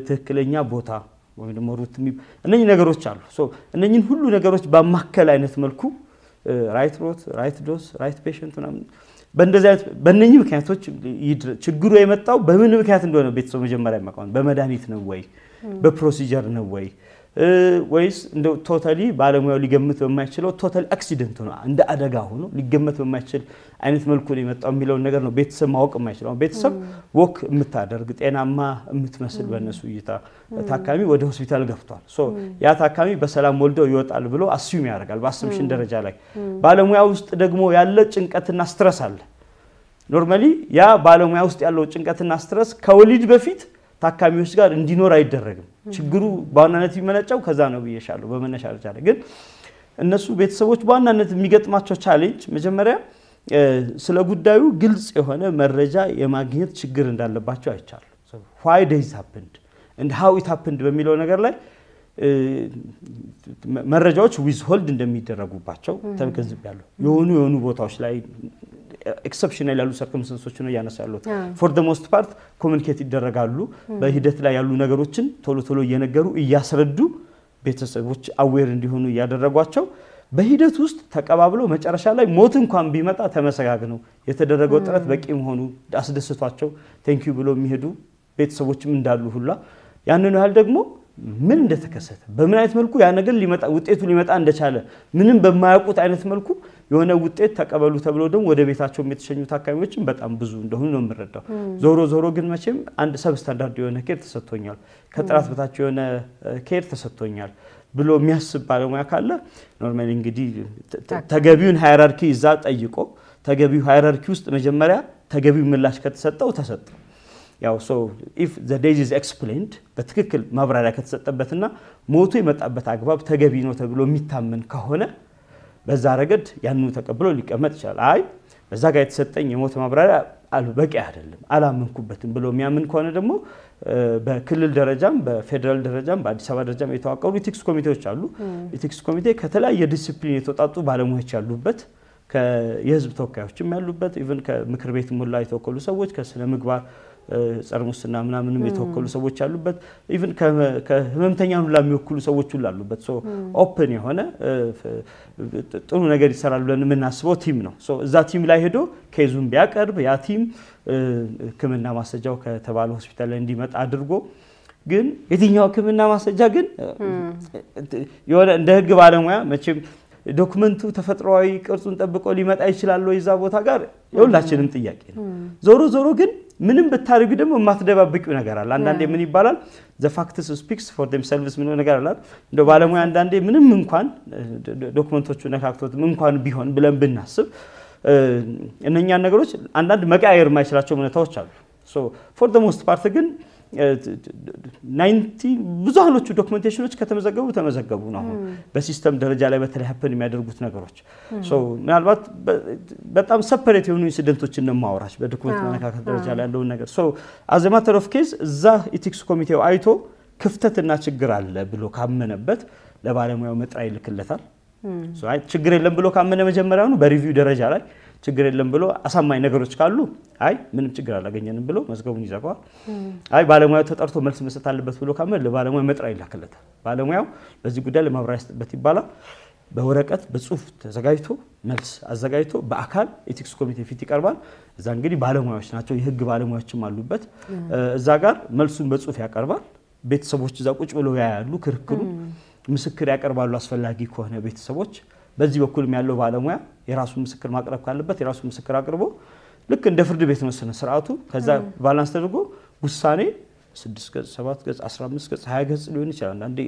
ትክክለኛ ቦታ ወይ ደግሞ ሩት እነኚህ ነገሮች አሉ። እነኚህን ሁሉ ነገሮች በማከል አይነት መልኩ ራይት ሮት፣ ራይት ዶዝ፣ ራይት ፔሸንት ምናምን በእንደዚህ አይነት በእነኚህ ምክንያቶች ችግሩ የመጣው በምን ምክንያት እንደሆነ ቤተሰብ መጀመሪያ ያመጣው በመድኃኒት ነው ወይ በፕሮሲጀር ነው ወይስ እንደው ቶታሊ ባለሙያው ሊገምት በማይችለው ቶታሊ አክሲደንት ነው እንደ አደጋ ሆኖ ሊገመት በማይችል አይነት መልኩ ነው የመጣው የሚለው ነገር ነው ቤተሰብ ማወቅ የማይችለው። ቤተሰብ ወክ የምታደርግ ጤናማ የምትመስል በእነሱ እይታ ታካሚ ወደ ሆስፒታል ገብቷል፣ ያ ታካሚ በሰላም ወልደው ይወጣል ብሎ አስዩም ያደርጋል በአሰምሽን ደረጃ ላይ። ባለሙያ ውስጥ ደግሞ ያለ ጭንቀትና ስትረስ አለ። ኖርማሊ ያ ባለሙያ ውስጥ ያለው ጭንቀትና ስትረስ ከወሊድ በፊት ታካሚዎች ጋር እንዲኖር አይደረግም። ችግሩ በዋናነት የሚመነጨው ከዛ ነው ብዬሻለሁ በመነሻ ደረጃ ላይ። ግን እነሱ ቤተሰቦች በዋናነት የሚገጥማቸው ቻሌንጅ መጀመሪያ ስለ ጉዳዩ ግልጽ የሆነ መረጃ የማግኘት ችግር እንዳለባቸው አይቻሉ። why this happened and how it happened በሚለው ነገር ላይ መረጃዎች ዊዝሆልድ እንደሚደረጉባቸው ተገንዝቤያለሁ። የሆኑ ቦታዎች ላይ ኤክሰፕሽናል ያሉ ሰርክምስታንሶች ነው ያነሳሉት። ፎር ዘ ሞስት ፓርት ኮሙኒኬት ይደረጋሉ። በሂደት ላይ ያሉ ነገሮችን ቶሎ እየነገሩ እያስረዱ ቤተሰቦች አዌር እንዲሆኑ ያደረጓቸው በሂደት ውስጥ ተቀባብለው መጨረሻ ላይ ሞት እንኳን ቢመጣ ተመሰጋግነው የተደረገው ጥረት በቂ መሆኑ አስደስቷቸው ቴንክ ዩ ብሎ የሚሄዱ ቤተሰቦችም እንዳሉ ሁላ ያንኑ ያህል ደግሞ ምን እንደተከሰተ በምን አይነት መልኩ ያ ነገር ሊመጣ ውጤቱ ሊመጣ እንደቻለ ምንም በማያውቁት አይነት መልኩ የሆነ ውጤት ተቀበሉ ተብሎ ደግሞ ወደ ቤታቸው የተሸኙ ታካሚዎችን በጣም ብዙ እንደሆኑ ነው የምረዳው ዞሮ ግን መቼም አንድ ሰብ ስታንዳርድ የሆነ ኬር ተሰጥቶኛል ከጥራት በታች የሆነ ኬር ተሰጥቶኛል ብሎ የሚያስብ ባለሙያ ካለ ኖርማሊ እንግዲህ ተገቢውን ሃይራርኪ እዛ ጠይቆ ተገቢው ሃይራርኪ ውስጥ መጀመሪያ ተገቢው ምላሽ ከተሰጠው ተሰጠው ያው so if the disease is explained በትክክል ማብራሪያ ከተሰጠበትና ሞቱ የመጣበት አግባብ ተገቢ ነው ተብሎ የሚታመን ከሆነ በዛ ረገድ ያንኑ ተቀብሎ ሊቀመጥ ይችላል አይ በዛ ጋር የተሰጠኝ የሞት ማብራሪያ በቂ አይደለም አላመንኩበትም ብሎ የሚያምን ከሆነ ደግሞ በክልል ደረጃም በፌደራል ደረጃም በአዲስ አበባ ደረጃም የተዋቀሩ ኢቲክስ ኮሚቴዎች አሉ ኢቲክስ ኮሚቴ ከተለያየ ዲሲፕሊን የተወጣጡ ባለሙያዎች ያሉበት ከየህዝብ ተወካዮችም ያሉበት ኢቭን ከምክር ቤት ሙላ የተወከሉ ሰዎች ከስነ ምግባር ጸርሙስና ምናምንም የተወከሉ ሰዎች ያሉበት ኢቭን ከህመምተኛን ሁሉ የሚወክሉ ሰዎች ሁሉ አሉበት ሶ ኦፕን የሆነ ጥሩ ነገር ይሰራል ብለን የምናስበው ቲም ነው ሶ እዛ ቲም ላይ ሄዶ ኬዙን ቢያቀርብ ያ ቲም ህክምና ማስረጃው ከተባለ ሆስፒታል ላይ እንዲመጣ አድርጎ ግን የትኛው ህክምና ማስረጃ ግን የሆነ እንደ ህግ ባለሙያ መቼም ዶክመንቱ ተፈጥሯዊ ቅርጹን ጠብቆ ሊመጣ ይችላል ወይ ዛ ቦታ ጋር የሁላችንም ጥያቄ ነው ዞሮ ግን ምንም በታሪኩ ደግሞ ማትደባብቂው ነገር አለ አንዳንዴ ምን ይባላል the facts speaks for themselves ምን ነገር አለ እንደ ባለሙያ አንዳንዴ ምንም እንኳን ዶክመንቶቹ ነካክቶት እንኳን ቢሆን ብለን ብናስብ እነኛ ነገሮች አንዳንድ መቀያየር ማይችላቸው ሁኔታዎች አሉ so for the most part ግን 90 ብዙሃኖቹ ዶክመንቴሽኖች ተመዘገቡ ነው በሲስተም ደረጃ ላይ በተለይ ሀፕን የሚያደርጉት ነገሮች ሶ ምናልባት በጣም ሰፐሬት የሆኑ ኢንሲደንቶችን ነው ማውራሽ በዶክመንት መነካከት ደረጃ ላይ ያለው ነገር ሶ as a matter of case እዛ ኢቲክስ ኮሚቴው አይቶ ክፍተትና ችግር አለ ብሎ ካመነበት ለባለሙያው መጥራ ይልክለታል ሶ አይ ችግር የለም ብሎ ካመነ መጀመሪያው ነው በሪቪው ደረጃ ላይ ችግር የለም ብሎ አሳማኝ ነገሮች ካሉ አይ ምንም ችግር አላገኘንም ብሎ መዝገቡን ይዘጋዋል አይ ባለሙያው ተጠርቶ መልስ መስጠት አለበት ብሎ ካመነ ለባለሙያው መጥራ ይላክለታል ባለሙያው በዚህ ጉዳይ ለማብራሪያ ይሰጥበት ይባላል በወረቀት በጽሁፍ ተዘጋጅቶ መልስ አዘጋጅቶ በአካል ኢቲክስ ኮሚቴ ፊት ይቀርባል እዛ እንግዲህ ባለሙያዎች ናቸው የህግ ባለሙያዎችም አሉበት እዛ ጋር መልሱን በጽሁፍ ያቀርባል ቤተሰቦች እዛ ቁጭ ብለው ያያሉ ክርክሩ ምስክር ያቀርባሉ አስፈላጊ ከሆነ ቤተሰቦች በዚህ በኩልም ያለው ባለሙያ የራሱ ምስክር ማቅረብ ካለበት የራሱ ምስክር አቅርቦ ልክ እንደ ፍርድ ቤት መስነ ስርዓቱ ከዛ ባላንስ ተደርጎ ውሳኔ 6 ገጽ 7 ገጽ 15 ገጽ 20 ገጽ ሊሆን ይችላል አንዴ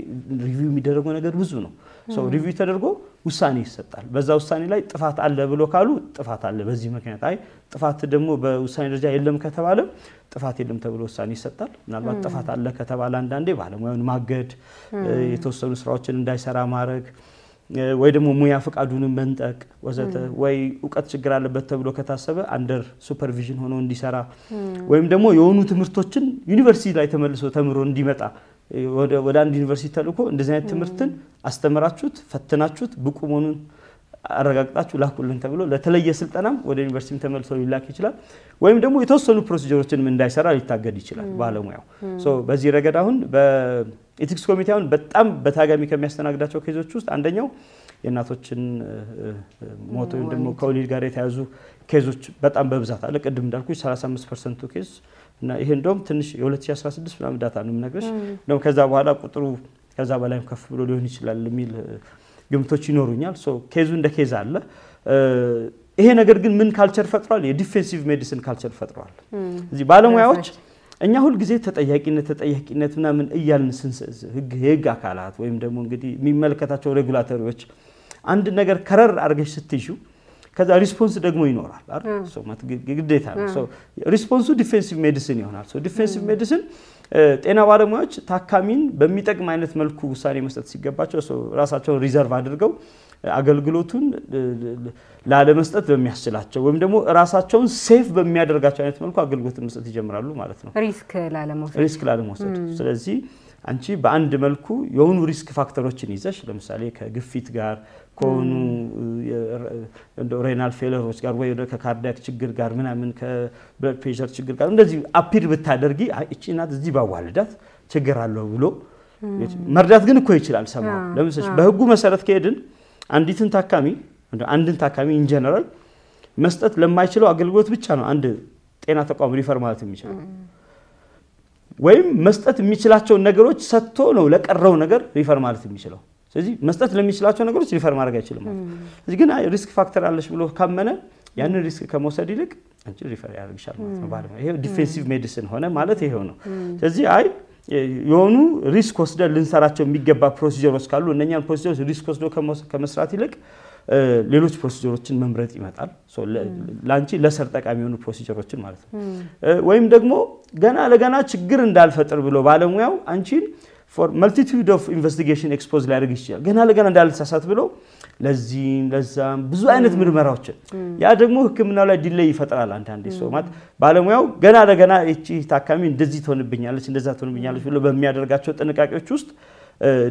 ሪቪው የሚደረገው ነገር ብዙ ነው ሶ ሪቪው ተደርጎ ውሳኔ ይሰጣል በዛ ውሳኔ ላይ ጥፋት አለ ብሎ ካሉ ጥፋት አለ በዚህ ምክንያት አይ ጥፋት ደግሞ በውሳኔ ደረጃ የለም ከተባለ ጥፋት የለም ተብሎ ውሳኔ ይሰጣል ምናልባት ጥፋት አለ ከተባለ አንዳንዴ ባለሙያውን ማገድ የተወሰኑ ስራዎችን እንዳይሰራ ማድረግ ወይ ደግሞ ሙያ ፈቃዱን መንጠቅ ወዘተ ወይ ዕውቀት ችግር አለበት ተብሎ ከታሰበ አንደር ሱፐርቪዥን ሆኖ እንዲሰራ ወይም ደግሞ የሆኑ ትምህርቶችን ዩኒቨርሲቲ ላይ ተመልሶ ተምሮ እንዲመጣ ወደ አንድ ዩኒቨርሲቲ ተልኮ እንደዚህ አይነት ትምህርትን አስተምራችሁት ፈትናችሁት ብቁ መሆኑን አረጋግጣችሁ ላኩልን ተብሎ ለተለየ ስልጠናም ወደ ዩኒቨርሲቲ ተመልሶ ሊላክ ይችላል ወይም ደግሞ የተወሰኑ ፕሮሲጀሮችን እንዳይሰራ ሊታገድ ይችላል ባለሙያው ሶ በዚህ ረገድ አሁን በኢቲክስ ኮሚቴውን በጣም በታጋሚ ከሚያስተናግዳቸው ኬዞች ውስጥ አንደኛው የእናቶችን ሞት ወይም ደግሞ ከወሊድ ጋር የተያዙ ኬዞች በጣም በብዛት አለ ቅድም እንዳልኩኝ 35% ኬዝ እና ይሄ እንደውም ትንሽ የ2016 ምናምን ዳታ ነው የምነግርሽ ነው ከዛ በኋላ ቁጥሩ ከዛ በላይም ከፍ ብሎ ሊሆን ይችላል የሚል ግምቶች ይኖሩኛል ሶ ኬዙ እንደ ኬዝ አለ ይሄ ነገር ግን ምን ካልቸር ፈጥሯል የዲፌንሲቭ ሜዲሲን ካልቸር ፈጥሯል እዚህ ባለሙያዎች እኛ ሁሉ ጊዜ ተጠያቂነትና ምን እያልን ህግ አካላት ወይም ደግሞ እንግዲህ የሚመለከታቸው ሬጉላተሪዎች አንድ ነገር ከረር አርገሽ ስትይሹ ከዛ ሪስፖንስ ደግሞ ይኖራል አይደል ሶ ማለት ግዴታ ነው ሶ ሪስፖንሱ ዲፌንሲቭ ሜዲሲን ይሆናል ሶ ዲፌንሲቭ ሜዲሲን ጤና ባለሙያዎች ታካሚን በሚጠቅም አይነት መልኩ ውሳኔ መስጠት ሲገባቸው ሶ ራሳቸውን ሪዘርቭ አድርገው አገልግሎቱን ላለመስጠት በሚያስችላቸው ወይም ደግሞ ራሳቸውን ሴፍ በሚያደርጋቸው አይነት መልኩ አገልግሎት መስጠት ይጀምራሉ ማለት ነው ሪስክ ላለመውሰድ ስለዚህ አንቺ በአንድ መልኩ የሆኑ ሪስክ ፋክተሮችን ይዘሽ ለምሳሌ ከግፊት ጋር ኮኑ ሬናል ፌለሮች ጋር ወይ ከካርዲያክ ችግር ጋር ምናምን ከብለድ ፕሬሸር ችግር ጋር እንደዚህ አፒር ብታደርጊ እቺ እናት እዚህ ባዋልዳት ችግር አለው ብሎ መርዳት ግን እኮ ይችላል ሰማው ለምሳሌ በህጉ መሰረት ከሄድን አንዲትን ታካሚ ኢን ጀነራል መስጠት ለማይችለው አገልግሎት ብቻ ነው አንድ ጤና ተቋም ሪፈር ማለት የሚችለው ወይም መስጠት የሚችላቸው ነገሮች ሰጥቶ ነው ለቀረው ነገር ሪፈር ማለት የሚችለው ስለዚህ መስጠት ለሚችላቸው ነገሮች ሪፈር ማድረግ አይችልም ማለት ስለዚህ ግን ሪስክ ፋክተር አለሽ ብሎ ካመነ ያንን ሪስክ ከመውሰድ ይልቅ አንቺ ሪፈር ያደርግሻል ማለት ነው ባለሙያ ይሄ ዲፌንሲቭ ሜዲሲን ሆነ ማለት ይሄው ነው ስለዚህ የሆኑ ሪስክ ወስደን ልንሰራቸው የሚገባ ፕሮሲጀሮች ካሉ እነኛን ፕሮሲጀሮች ሪስክ ወስዶ ከመስራት ይልቅ ሌሎች ፕሮሲጀሮችን መምረጥ ይመጣል ላንቺ ለሰር ጠቃሚ የሆኑ ፕሮሲጀሮችን ማለት ነው ወይም ደግሞ ገና ለገና ችግር እንዳልፈጥር ብሎ ባለሙያው አንቺን for multitude of investigation expose ሊያደርግ ይችላል ገና ለገና እንዳልተሳሳት ብሎ ለዛም ብዙ አይነት ምርመራዎችን ያ ደግሞ ህክምናው ላይ ዲሌይ ይፈጥራል አንዳንዴ ማለት ባለሙያው ገና ለገና እቺ ታካሚ እንደዚህ ትሆንብኛለች እንደዛ ትሆንብኛለች ብሎ በሚያደርጋቸው ጥንቃቄዎች ውስጥ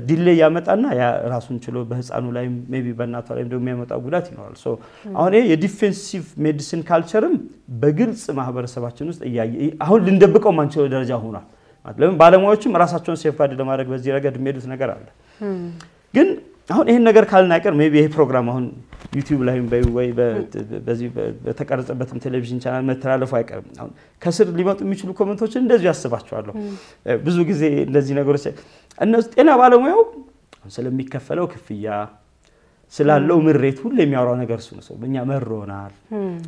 ዲሌይ ያመጣና ያ ራሱን ችሎ በህፃኑ ላይ ሜቢ በእናቷ ላይ እንደው የሚያመጣው ጉዳት ይኖራል አሁን ይሄ የዲፌንሲቭ ሜዲሲን ካልቸርም በግልጽ ማህበረሰባችን ውስጥ አሁን ልንደብቀው ማንችለው ደረጃ ሆኗል ለምን ባለሙያዎችም ራሳቸውን ሴፍ ጋርድ ለማድረግ በዚህ ረገድ የሚሄዱት ነገር አለ ግን አሁን ይሄን ነገር ካልናቀር ሜቢ ይሄ ፕሮግራም አሁን ዩቲዩብ ላይም ወይ በዚህ በተቀረጸበትም ቴሌቪዥን ቻናል መተላለፉ አይቀርም አሁን ከስር ሊመጡ የሚችሉ ኮሜንቶችን እንደዚህ ያስባቸዋለሁ ብዙ ጊዜ እንደዚህ ነገሮች እነሱ ጤና ባለሙያው ስለሚከፈለው ክፍያ ስላለው ምሬት ሁሉ የሚያወራው ነገር እሱ ነው እኛ መሮናል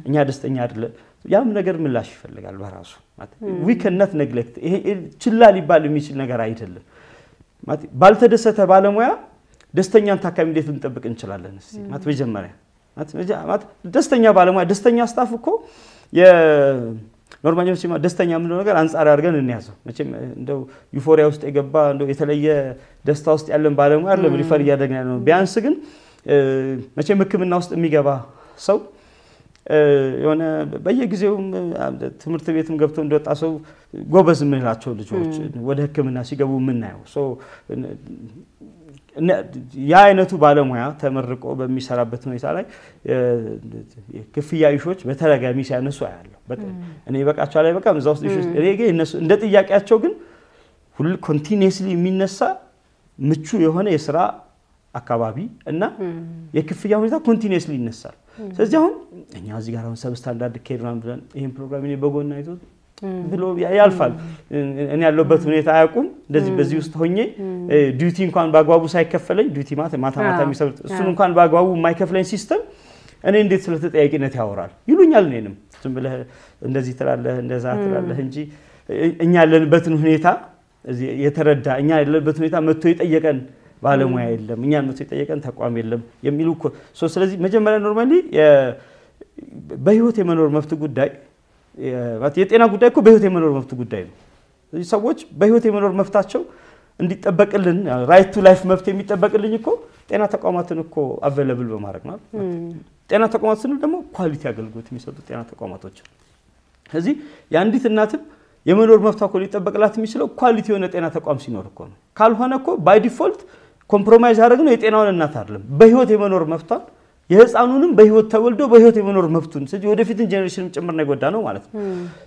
እኛ ደስተኛ አይደለም ያም ነገር ምላሽ ይፈልጋል በራሱ ማለት we cannot neglect ይሄ ችላ ሊባል የሚችል ነገር አይደለም ማለት ባልተደሰተ ባለሙያ ደስተኛን ታካሚ እንዴት እንጠብቅ እንችላለን እስቲ ማለት በመጀመሪያ ማለት ደስተኛ ባለሙያ ደስተኛ ስታፍ እኮ ኖርማሊ ደስተኛ ምን ነገር አንፃር አድርገን እንያዘው መቼም እንደው ዩፎሪያ ውስጥ የገባ እንደው የተለየ ደስታ ውስጥ ያለን ባለሙያ አይደለም ሪፈር ያደርግናል ነው ቢያንስ ግን መቼም ህክምና ውስጥ የሚገባ ሰው የሆነ በየጊዜው ትምህርት ቤትም ገብቶ እንደወጣ ሰው ጎበዝ ምንላቸው ልጆች ወደ ህክምና ሲገቡ ምናየው ያ አይነቱ ባለሙያ ተመርቆ በሚሰራበት ሁኔታ ላይ ክፍያ ኢሹዎች በተረጋሚ ሲያነሱ አያለሁ እኔ በቃቸው ላይ በቃ እዛው ኢሹዎች እነሱ እንደ ጥያቄያቸው ግን ሁሉ ኮንቲኒየስሊ የሚነሳ ምቹ የሆነ የሥራ አካባቢ እና የክፍያ ሁኔታ ኮንቲኒየስሊ ይነሳል ስለዚህ አሁን እኛ እዚህ ጋር አሁን ሰብስታንዳርድ ኬር ነው ብለን ይሄን ፕሮግራም እኔ በጎና አይቶ ብሎ ያልፋል እኔ ያለበት ሁኔታ አያውቁም እንደዚህ በዚህ ውስጥ ሆኜ ዲዩቲ እንኳን ባግባቡ ሳይከፈለኝ ዲዩቲ ማታ የሚሰጥ እሱን እንኳን ባግባቡ የማይከፈለኝ ሲስተም እኔ እንዴት ስለተጠያቂነት ያወራል ይሉኛል እኔንም ዝም ብለህ እንደዚህ ትላለህ እንደዛ ትላለህ እንጂ እኛ ያለንበትን ሁኔታ የተረዳ እኛ ያለንበትን ሁኔታ መጥቶ የጠየቀን ባለሙያ የለም እኛን መጥቶ የጠየቀን ተቋም የለም የሚሉ ስለዚህ መጀመሪያ ኖርማሊ በህይወት የመኖር መብት ጉዳይ የጤና ጉዳይ እኮ በህይወት የመኖር መብት ጉዳይ ነው ስለዚህ ሰዎች በህይወት የመኖር መብታቸው እንዲጠበቅልን ራይት ቱ ላይፍ መብት የሚጠበቅልኝ እኮ ጤና ተቋማትን እኮ አቬሌብል በማድረግ ነው ጤና ተቋማት ስንል ደግሞ ኳሊቲ አገልግሎት የሚሰጡ ጤና ተቋማቶች ስለዚህ የአንዲት እናትም የመኖር መብቷ እኮ ሊጠበቅላት የሚችለው ኳሊቲ የሆነ ጤና ተቋም ሲኖር እኮ ነው ካልሆነ እኮ ባይ ዲፎልት ኮምፕሮማይዝ ያደረግነው የጤናውን እናት አይደለም በህይወት የመኖር መብቷን የህፃኑንም በህይወት ተወልዶ በህይወት የመኖር መብቱን ስለዚህ ወደፊት ጄነሬሽንም ጭምር ነው የጎዳ ነው ማለት ነው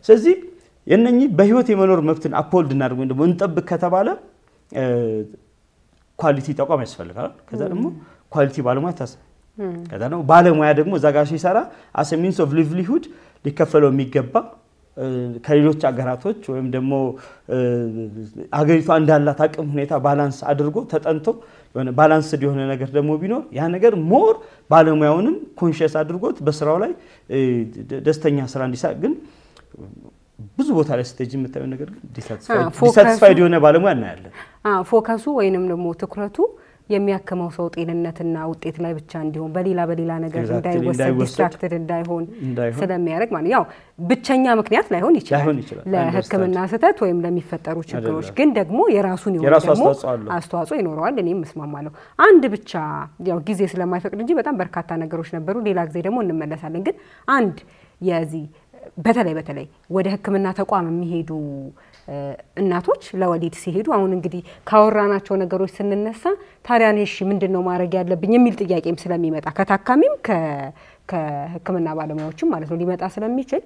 ስለዚህ የነኚህ በህይወት የመኖር መብትን አፖልድ እናድርግ ወይ ደግሞ እንጠብቅ ከተባለ ኳሊቲ ተቋም ያስፈልጋል ከዛ ደግሞ ኳሊቲ ባለሙያ ከዛ ነው ባለሙያ ደግሞ እዛ ጋር ሲሰራ as a means of livelihood ሊከፈለው የሚገባ ከሌሎች አገራቶች ወይም ደግሞ አገሪቷ እንዳላት አቅም ሁኔታ ባላንስ አድርጎ ተጠንቶ የሆነ ባላንስድ የሆነ ነገር ደግሞ ቢኖር ያ ነገር ሞር ባለሙያውንም ኮንሺየስ አድርጎት በስራው ላይ ደስተኛ ስራ እንዲሰራ ግን ብዙ ቦታ ላይ ስቴጅ የምታየው ነገር ግን ዲሳቲስፋይድ የሆነ ባለሙያ እናያለን ፎከሱ ወይንም ደግሞ ትኩረቱ የሚያከመው ሰው ጤንነትና ውጤት ላይ ብቻ እንዲሆን በሌላ ነገር እንዳይወሰድ ዲስትራክትድ እንዳይሆን ስለሚያደርግ ማለት ያው ብቸኛ ምክንያት ላይሆን ይችላል ለህክምና ስህተት ወይም ለሚፈጠሩ ችግሮች ግን ደግሞ የራሱን ደግሞ አስተዋጽኦ ይኖረዋል እኔም መስማማለሁ አንድ ብቻ ያው ጊዜ ስለማይፈቅድ እንጂ በጣም በርካታ ነገሮች ነበሩ ሌላ ጊዜ ደግሞ እንመለሳለን ግን አንድ የዚህ በተለይ ወደ ህክምና ተቋም የሚሄዱ እናቶች ለወሊድ ሲሄዱ አሁን እንግዲህ ካወራናቸው ነገሮች ስንነሳ ታዲያን እሺ ምንድነው ማድረግ ያለብኝ የሚል ጥያቄም ስለሚመጣ ከታካሚም ከህክምና ባለሙያዎችም ማለት ነው ሊመጣ ስለሚችል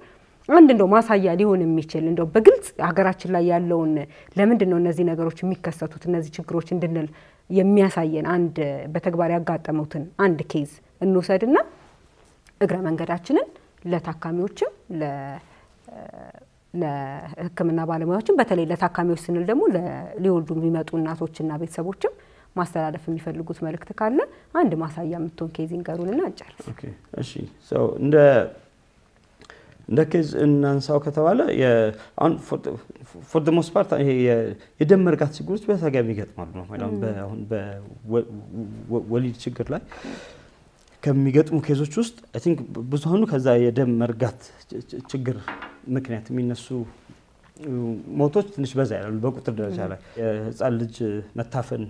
አንድ እንደው ማሳያ ሊሆን የሚችል እንደው በግልጽ ሀገራችን ላይ ያለውን ለምንድነው እነዚህ ነገሮች የሚከሰቱት እነዚህ ችግሮች እንድንል የሚያሳየን አንድ በተግባር ያጋጠመውትን አንድ ኬዝ እንውሰድና እግረ መንገዳችንን ለታካሚዎችም ለህክምና ባለሙያዎችም በተለይ ለታካሚዎች ስንል ደግሞ ሊወልዱ የሚመጡ እናቶችና ቤተሰቦችም ማስተላለፍ የሚፈልጉት መልእክት ካለ አንድ ማሳያ የምትሆን ኬዝ ይንገሩንና እንጨርስ። ኦኬ እሺ ሶ እንደ ኬዝ እናንሳው ከተባለ አሁን for the most part ይሄ የደም መርጋት ችግሮች በተደጋጋሚ ይገጥማሉ ነው ማለት አሁን በወሊድ ችግር ላይ ከሚገጥሙ ኬዞች ውስጥ I think ብዙሃኑ ከዛ የደም መርጋት ችግር ምክንያት የሚነሱ ሞቶች ትንሽ በዛ ያላሉ በቁጥር ደረጃ ላይ የህፃን ልጅ መታፈን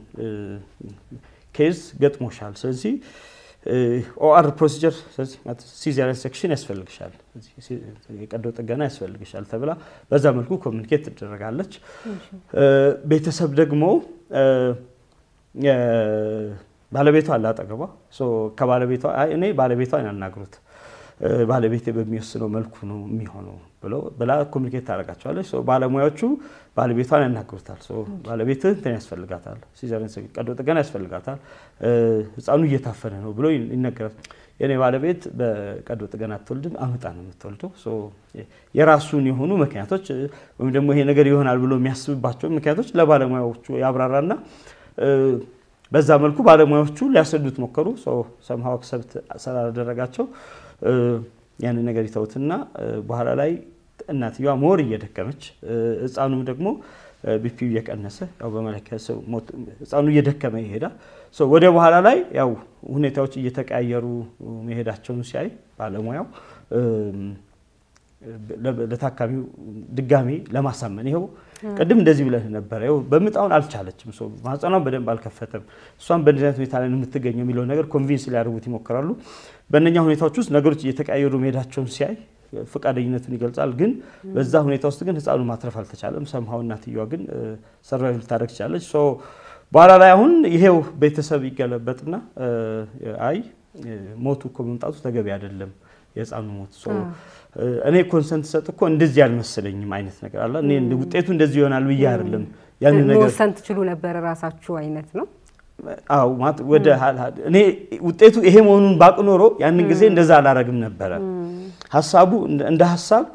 ኬዝ ገጥሞሻል ስለዚህ ኦአር ፕሮሲጀር ስለዚህ ሲዛሪያን ሴክሽን ያስፈልግሻል የቀዶ ጥገና ያስፈልግሻል ተብላ በዛ መልኩ ኮሙኒኬት ትደረጋለች ቤተሰብ ደግሞ ባለቤቷ አላጠገቧ ከባለቤቷ እኔ ባለቤቷን ያናግሩት ባለቤቴ በሚወስነው መልኩ ነው የሚሆነው ብላ ኮሙኒኬት ታደርጋቸዋለች ባለሙያዎቹ ባለቤቷን ያናግሩታል ባለቤትህ እንትን ያስፈልጋታል ሲዛሪያን ሴክሽን ቀዶ ጥገና ያስፈልጋታል ህፃኑ እየታፈነ ነው ብሎ ይነገራል የኔ ባለቤት በቀዶ ጥገና አትወልድም አመጣ ነው የምትወልደው የራሱን የሆኑ ምክንያቶች ወይም ደግሞ ይሄ ነገር ይሆናል ብሎ የሚያስብባቸው ምክንያቶች ለባለሙያዎቹ ያብራራና በዛ መልኩ ባለሙያዎቹ ሊያስረዱት ሞከሩ somehow accept ስላደረጋቸው ያን ነገር ይተውትና በኋላ ላይ እናትየዋ ሞር እየደከመች ህፃኑ ደግሞ ቢፒው እየቀነሰ ያው በመለከት ህፃኑ እየደከመ ይሄዳል ወደ በኋላ ላይ ያው ሁኔታዎች እየተቀያየሩ መሄዳቸውን ሲያይ ባለሙያው ለታካሚው ድጋሚ ለማሳመን ይሄው ቀድም እንደዚህ ብለህ ነበር ያው በመጣውን አልቻለችም ማህፀኗን በደንብ አልከፈተም እሷን በእንደዚህ ሁኔታ ላይ የምትገኘው የሚለው ነገር ኮንቪንስ ሊያደርጉት ይሞክራሉ በእነኛ ሁኔታዎች ውስጥ ነገሮች እየተቀያየሩ መሄዳቸውን ሲያይ ፍቃደኝነቱን ይገልጻል ግን በዛ ሁኔታ ውስጥ ግን ህፃኑ ማትረፍ አልተቻለም somehow እናትየዋ ግን ሰርቫይቭ ልታደርግ ቻለች በኋላ ላይ አሁን ይሄው ቤተሰብ ይገለበጥና አይ ሞቱ ኮመንጣቱ ተገቢ አይደለም የህፃኑ ሞት እኔ ኮንሰንት ሰጥኮ እንደዚህ ያልመሰለኝም አይነት ነገር አለ እኔ ውጤቱ እንደዚህ ይሆናል ብዬ አይደለም ያን ነገር ኮንሰንት ችሉ ነበር ራሳችሁ አይነት ነው አው ማት ወደ እኔ ውጤቱ ይሄ መሆኑን ባቅኖሮ ያንን ጊዜ እንደዛ አላረግም ነበር ሐሳቡ እንደ ሐሳብ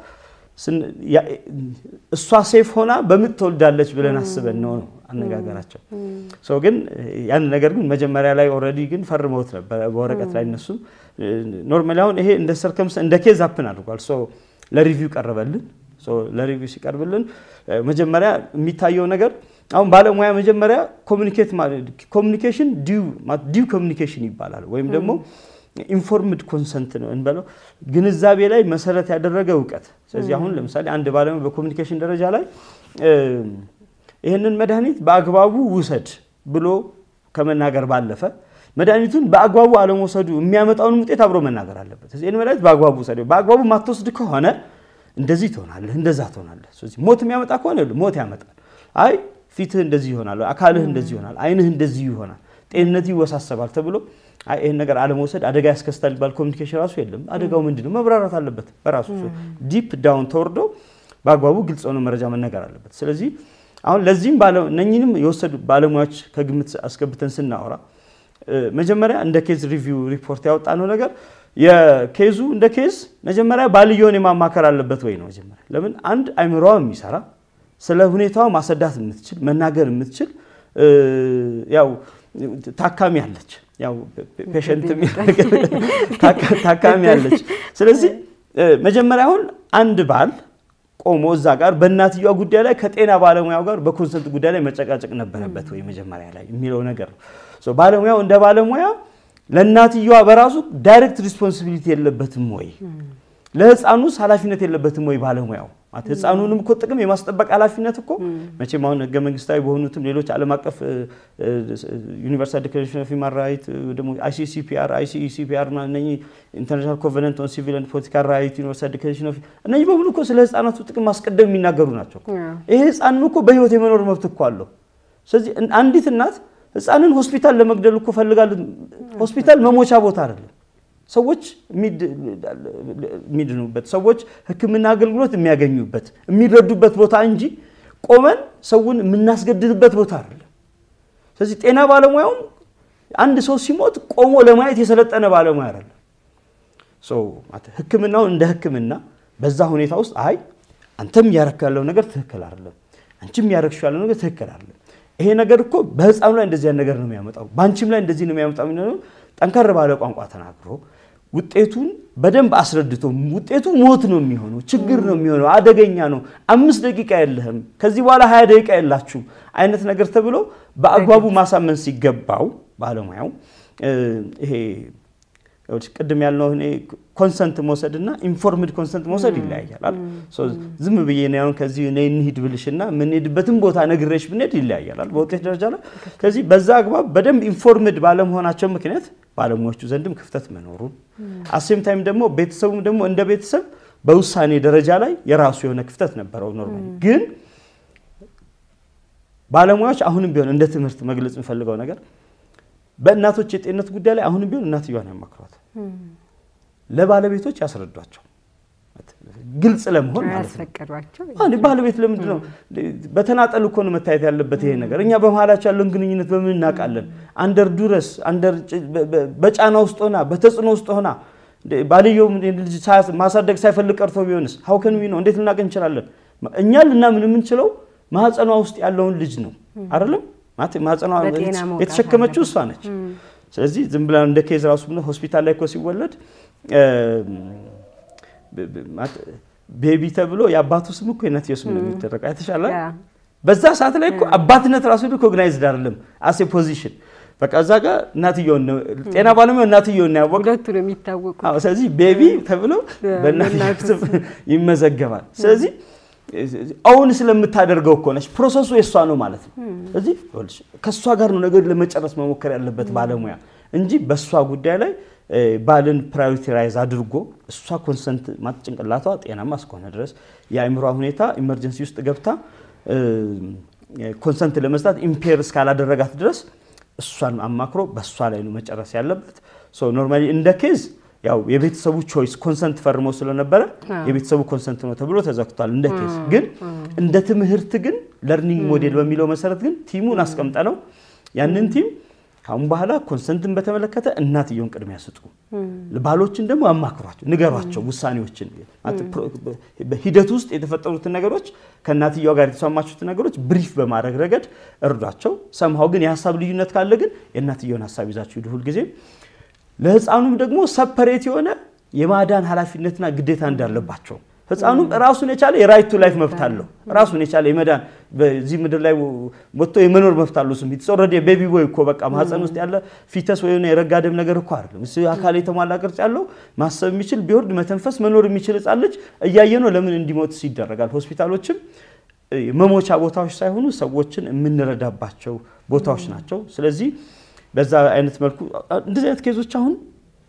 እሷ ሴፍ ሆና በመትወልዳለች ብለን አስበን ነው አነጋገራቸው ግን ያን ነገር ግን መጀመሪያ ላይ ኦሬዲ ግን ፈርመውት ነበር በወረቀት ላይ እነሱ ኖርማሊ አሁን ይሄ እንደ ሰርከምስ እንደ ኬዝ አፕን አድርጓል ለሪቪው ቀርበልን ለሪቪው ሲቀርብልን መጀመሪያ የሚታየው ነገር አሁን ባለሙያ መጀመሪያ ኮሙኒኬሽን ዲው ኮሙኒኬሽን ይባላል ወይም ደግሞ ኢንፎርምድ ኮንሰንት ነው እንበለው ግንዛቤ ላይ መሰረት ያደረገ ዕውቀት ስለዚህ አሁን ለምሳሌ አንድ ባለሙያ በኮሙኒኬሽን ደረጃ ላይ ይሄንን መድኃኒት በአግባቡ ውሰድ ብሎ ከመናገር ባለፈ መድኃኒቱን በአግባቡ አለመውሰዱ የሚያመጣውን ውጤት አብሮ መናገር አለበት ስለዚህ እኔ መድኃኒት በአግባቡ ወሰደ በአግባቡ ማትወስድ ከሆነ እንደዚህ ትሆናለህ እንደዛ ትሆናለህ ስለዚህ ሞት የሚያመጣ ከሆነ ሞት ያመጣል አይ ፊትህ እንደዚህ ይሆናል አካልህ እንደዚህ ይሆናል አይንህ እንደዚህ ይሆናል ጤንነት ይወሳሰባል ተብሎ ይሄን ነገር አለመውሰድ አደጋ ያስከስታል ባል ኮሙኒኬሽን ራሱ የለም አደጋው ምንድነው መብራራት አለበት በራሱ ዲፕ ዳውን ተወርዶ በአግባቡ ግልጽ ሆኖ መረጃ መነገር አለበት ስለዚህ አሁን ለዚህም ነኝንም የወሰዱ ባለሙያዎች ከግምት አስገብተን ስናወራ መጀመሪያ እንደ ኬዝ ሪቪው ሪፖርት ያወጣነው ነገር የኬዙ እንደ ኬዝ መጀመሪያ ባልየውን የማማከር አለበት ወይ ነው መጀመሪያ ለምን አንድ አይምሮዋ የሚሰራ ስለ ሁኔታው ማሰዳት የምትችል መናገር የምትችል ያው ታካሚ አለች ያው ፔሸንት ታካሚ አለች ስለዚህ መጀመሪያ አሁን አንድ ባል ቆሞ እዛ ጋር በእናትየዋ ጉዳይ ላይ ከጤና ባለሙያው ጋር በኮንሰንት ጉዳይ ላይ መጨቃጨቅ ነበረበት ወይ መጀመሪያ ላይ የሚለው ነገር ነው ባለሙያው እንደ ባለሙያ ለእናትየዋ በራሱ ዳይሬክት ሪስፖንሲቢሊቲ የለበትም ወይ ለህፃኑ ኃላፊነት የለበትም ወይ ባለሙያው ማለት ህፃኑንም እኮ ጥቅም የማስጠበቅ ኃላፊነት እኮ መቼም አሁን ህገ መንግስታዊ በሆኑትም ሌሎች ዓለም አቀፍ ዩኒቨርሳል ዲክላሬሽን ኦፍ ሂውማን ራይት ደግሞ ICCPR እና ኢንተርናሽናል ኮቨነንት ኦን ሲቪል ኤንድ ፖለቲካል ራይት ዩኒቨርሳል ዲክላሬሽን ኦፍ እነዚህ በሙሉ እኮ ስለ ህፃናቱ ጥቅም ማስቀደም የሚናገሩ ናቸው ይሄ ህፃኑ እኮ በህይወት የመኖር መብት እኮ አለው ስለዚህ አንዲት እናት ህፃንን ሆስፒታል ለመግደል እኮ ፈልጋል ሆስፒታል መሞቻ ቦታ አይደለም ሰዎች ሚድኑበት ሰዎች ህክምና አገልግሎት የሚያገኙበት የሚረዱበት ቦታ እንጂ ቆመን ሰውን የምናስገድልበት ቦታ አይደለም ስለዚህ ጤና ባለሙያው አንድ ሰው ሲሞት ቆሞ ለማየት የሰለጠነ ባለሙያ አይደለም ህክምናው እንደ ህክምና በዛ ሁኔታ ውስጥ አይ አንተም ያረከው ያለው ነገር ትክክል አይደለም አንቺም ያረክሽው ያለው ነገር ትክክል አይደለም ይሄ ነገር እኮ በህፃኑ ላይ እንደዚህ ነገር ነው የሚያመጣው ባንቺም ላይ እንደዚህ ነው የሚያመጣው ነው ጠንከር ባለ ቋንቋ ተናግሮ ውጤቱን በደንብ አስረድቶ ውጤቱ ሞት ነው የሚሆነው ችግር ነው የሚሆነው አደገኛ ነው 5 ደቂቃ የለህም ከዚህ በኋላ 20 ደቂቃ የላችሁ አይነት ነገር ተብሎ በአግባቡ ማሳመን ሲገባው ባለሙያው ይሄ ቅድም ያልነው እኔ ኮንሰንት መውሰድና ኢንፎርምድ ኮንሰንት መውሰድ ይለያያል ሶ ዝም ብዬ ነው ከዚህ እኔ እንሂድ ብልሽና ምን ሄድበትም ቦታ ነግሬሽ ብንሄድ ይለያያል በውጤት ደረጃ ላይ ከዚህ በዛ አግባብ በደንብ ኢንፎርምድ ባለመሆናቸው ምክንያት ባለሙያዎቹ ዘንድም ክፍተት መኖሩ አሴም ታይም ደግሞ ቤተሰቡም ደግሞ እንደ ቤተሰብ በውሳኔ ደረጃ ላይ የራሱ የሆነ ክፍተት ነበረው ኖርማሊ ግን ባለሙያዎች አሁንም ቢሆን እንደ ትምህርት መግለጽ እንፈልገው ነገር በእናቶች የጤንነት ጉዳይ ላይ አሁንም ቢሆን እናትየዋን ያማክሯት ለባለቤቶች ያስረዷቸው ግልጽ ለመሆን ማለት ነው አሁን ባለቤት ለምንድነው በተናጠል እኮ ነው መታየት ያለበት ይሄ ነገር እኛ በመሃላቸው ያለውን ግንኙነት በምን እናቃለን አንደር ዱረስ አንደር በጫና ውስጥ ሆና በተጽኖ ውስጥ ሆና ባልየው ልጅ ማሳደግ ሳይፈልግ ቀርቶ ቢሆንስ how can we know እንዴት ልናቀን እንችላለን እኛ ልናምን የምንችለው ማህፀኗ ውስጥ ያለውን ልጅ ነው አይደለም ማህፀኗ የተሸከመችው እሷ ነች ስለዚህ ዝም ብላ እንደ ኬዝ ራሱ ነው ሆስፒታል ላይ እኮ ሲወለድ ቤቢ ተብሎ ያባቱ ስም እኮ የእናትየው ስም ነው የሚደረገው አይተሻላ በዛ ሰዓት ላይ እኮ አባትነት ራሱ ሪኮግናይዝድ አይደለም አስ ኤ ፖዚሽን በቃ እዛ ጋር እናትየው ጤና ባለሙያው እናትየው ነው ያወቀው ሁለቱ ነው የሚታወቁ ስለዚህ ቤቢ ተብሎ በእናትየው ስም ይመዘገባል ስለዚህ አሁን ስለምታደርገው እኮ ነሽ ፕሮሰሱ የሷ ነው ማለት ነው ስለዚህ ከሷ ጋር ነው ነገር ለመጨረስ መሞከር ያለበት ባለሙያ እንጂ በሷ ጉዳይ ላይ ባልን ፕራዮሪታይዝ አድርጎ እሷ ኮንሰንት ማጥጭንቅላቷ ጤናማ እስከሆነ ድረስ የአእምሮ ሁኔታ ኢመርጀንሲ ውስጥ ገብታ ኮንሰንት ለመስጠት ኢምፔር እስካላደረጋት ድረስ እሷን አማክሮ በሷ ላይ ነው መጨረስ ያለበት ሶ ኖርማሊ እንደ ኬዝ ያው የቤተሰቡ ቾይስ ኮንሰንት ፈርሞ ስለነበረ የቤተሰቡ ኮንሰንት ነው ተብሎ ተዘክቷል እንደ ኬዝ ግን እንደ ትምህርት ግን ለርኒንግ ሞዴል በሚለው መሰረት ግን ቲሙን አስቀምጠነው ያንን ቲም ካሁን በኋላ ኮንሰንትን በተመለከተ እናትየውን ቅድሚያ ያስጡ ባሎችን ደግሞ አማክሯቸው ንገሯቸው ውሳኔዎችን በሂደት ውስጥ የተፈጠሩት ነገሮች ከእናትየው ጋር የተሰማቹት ነገሮች ብሪፍ በማድረግ ረገድ እርዷቸው ሰምሃው ግን የሐሳብ ልዩነት ካለ ግን የእናትየውን ሐሳብ ይዛችሁ ይሁን ጊዜ ለህፃኑም ደግሞ ሰፐሬት የሆነ የማዳን ኃላፊነትና ግዴታ እንዳለባቸው ህፃኑም ራሱን የቻለ የራይት ቱ ላይፍ መብት አለው ራሱን የቻለ የመዳን በዚህ ምድር ላይ ወጥቶ የመኖር መብት አለው ስም it's already a baby boy እኮ በቃ ማህፀን ውስጥ ያለ ፊተስ ወይ ነው የረጋደም ነገር እኮ አይደለም እሱ አካል የተሟላ ቅርጽ ያለው ማሰብ የሚችል ቢወርድ መተንፈስ መኖር የሚችል ህፃን ልጅ እያየነው ለምን እንዲሞት ይደረጋል ሆስፒታሎችም መሞቻ ቦታዎች ሳይሆኑ ሰዎችን የምንረዳባቸው ቦታዎች ናቸው ስለዚህ በዛ አይነት መልኩ እንደዚህ አይነት ኬዞች አሁን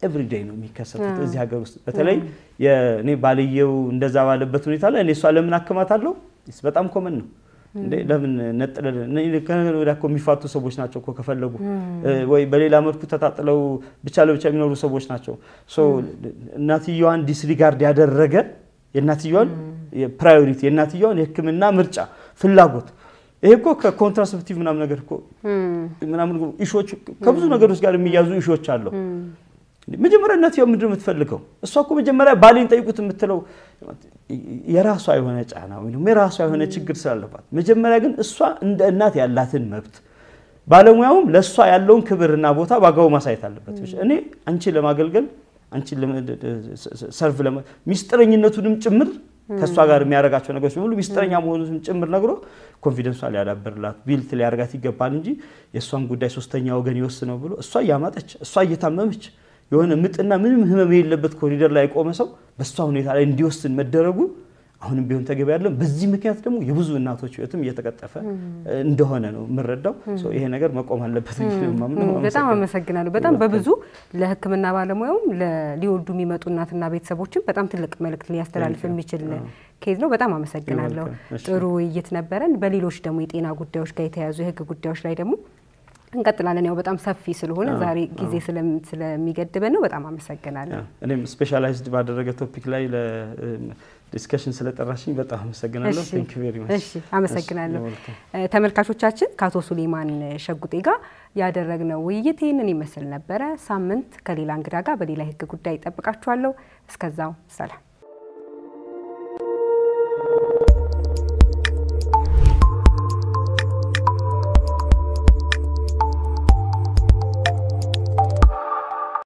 every day ነው የሚከሰቱት እዚህ ሀገር ውስጥ በተለይ የኔ ባልየው እንደዛ ባለበት ሁኔታ ላይ እኔ እሷ ለምን አከማታለሁ በጣም ኮመን ነው እንዴ ለምን ነጥለ ከነገር ወዲያ እኮ የሚፋቱ ሰዎች ናቸው እኮ ከፈለጉ ወይ በሌላ መልኩ ተጣጥለው ብቻ ለብቻ የሚኖሩ ሰዎች ናቸው ሶ እናትየዋን ዲስሪጋርድ ያደረገ የእናትየዋን የፕራዮሪቲ የእናትየዋን የህክምና ምርጫ ፍላጎት ይሄ እኮ ከኮንትራሴፕቲቭ ምናምን ነገር እኮ ምናምን ኢሹዎች ከብዙ ነገሮች ጋር የሚያዙ ኢሹዎች አሉ መጀመሪያ እናትየው ምንድነው የምትፈልገው እሷ እኮ መጀመሪያ ባሌን ጠይቁት የምትለው የራሷ የሆነ ጫና ወይ ነው የራሷ የሆነ ችግር ስላለባት መጀመሪያ ግን እሷ እንደ እናት ያላትን መብት ባለሙያውም ለሷ ያለውን ክብርና ቦታ ባጋው ማሳየት አለበት እኔ አንቺ ለማገልገል አንቺ ሰርቭ ሚስጥረኝነቱንም ጭምር ከሷ ጋር የሚያረጋቸው ነገሮች ሁሉ ሚስጥረኛ መሆኑን ጭምር ነግሮ ኮንፊደንሷን ያዳብርላት ቢልት ሊያርጋት ይገባል እንጂ የሷን ጉዳይ ሶስተኛ ወገን ይወስነው ብሎ እሷ ያማጠች እሷ እየታመመች የሆነ ምጥና ምንም ህመም የሌለበት ኮሪደር ላይ ቆመ ሰው በሷ ሁኔታ ላይ እንዲወስን መደረጉ አሁንም ቢሆን ተገቢ አይደለም በዚህ ምክንያት ደግሞ የብዙ እናቶች ህይወትም እየተቀጠፈ እንደሆነ ነው ምረዳው ይሄ ነገር መቆም አለበት በጣም አመሰግናለሁ በጣም በብዙ ለህክምና ባለሙያውም ሊወዱ የሚመጡ እናትና ቤተሰቦችን በጣም ትልቅ መልእክት ሊያስተላልፍ የሚችል ኬዝ ነው በጣም አመሰግናለሁ ጥሩ ውይይት ነበረን በሌሎች ደግሞ የጤና ጉዳዮች ጋር የተያዙ የህግ ጉዳዮች ላይ ደግሞ እንቀጥላለን ያው በጣም ሰፊ ስለሆነ ዛሬ ጊዜ ስለሚገድበን ነው በጣም አመሰግናለሁ እኔም ስፔሻላይዝድ ባደረገ ቶፒክ ላይ ዲስከሽን ስለጠራሽኝ በጣም አመሰግናለሁ ቴንክ ዩ ቬሪ ማች እሺ አመሰግናለሁ ተመልካቾቻችን ከአቶ ሱሌማን ሸጉጤ ጋር ያደረግነው ውይይት ይሄንን ይመስል ነበር ሳምንት ከሌላ እንግዳ ጋር በሌላ ህግ ጉዳይ ተጠብቃችኋለሁ እስከዛው ሰላም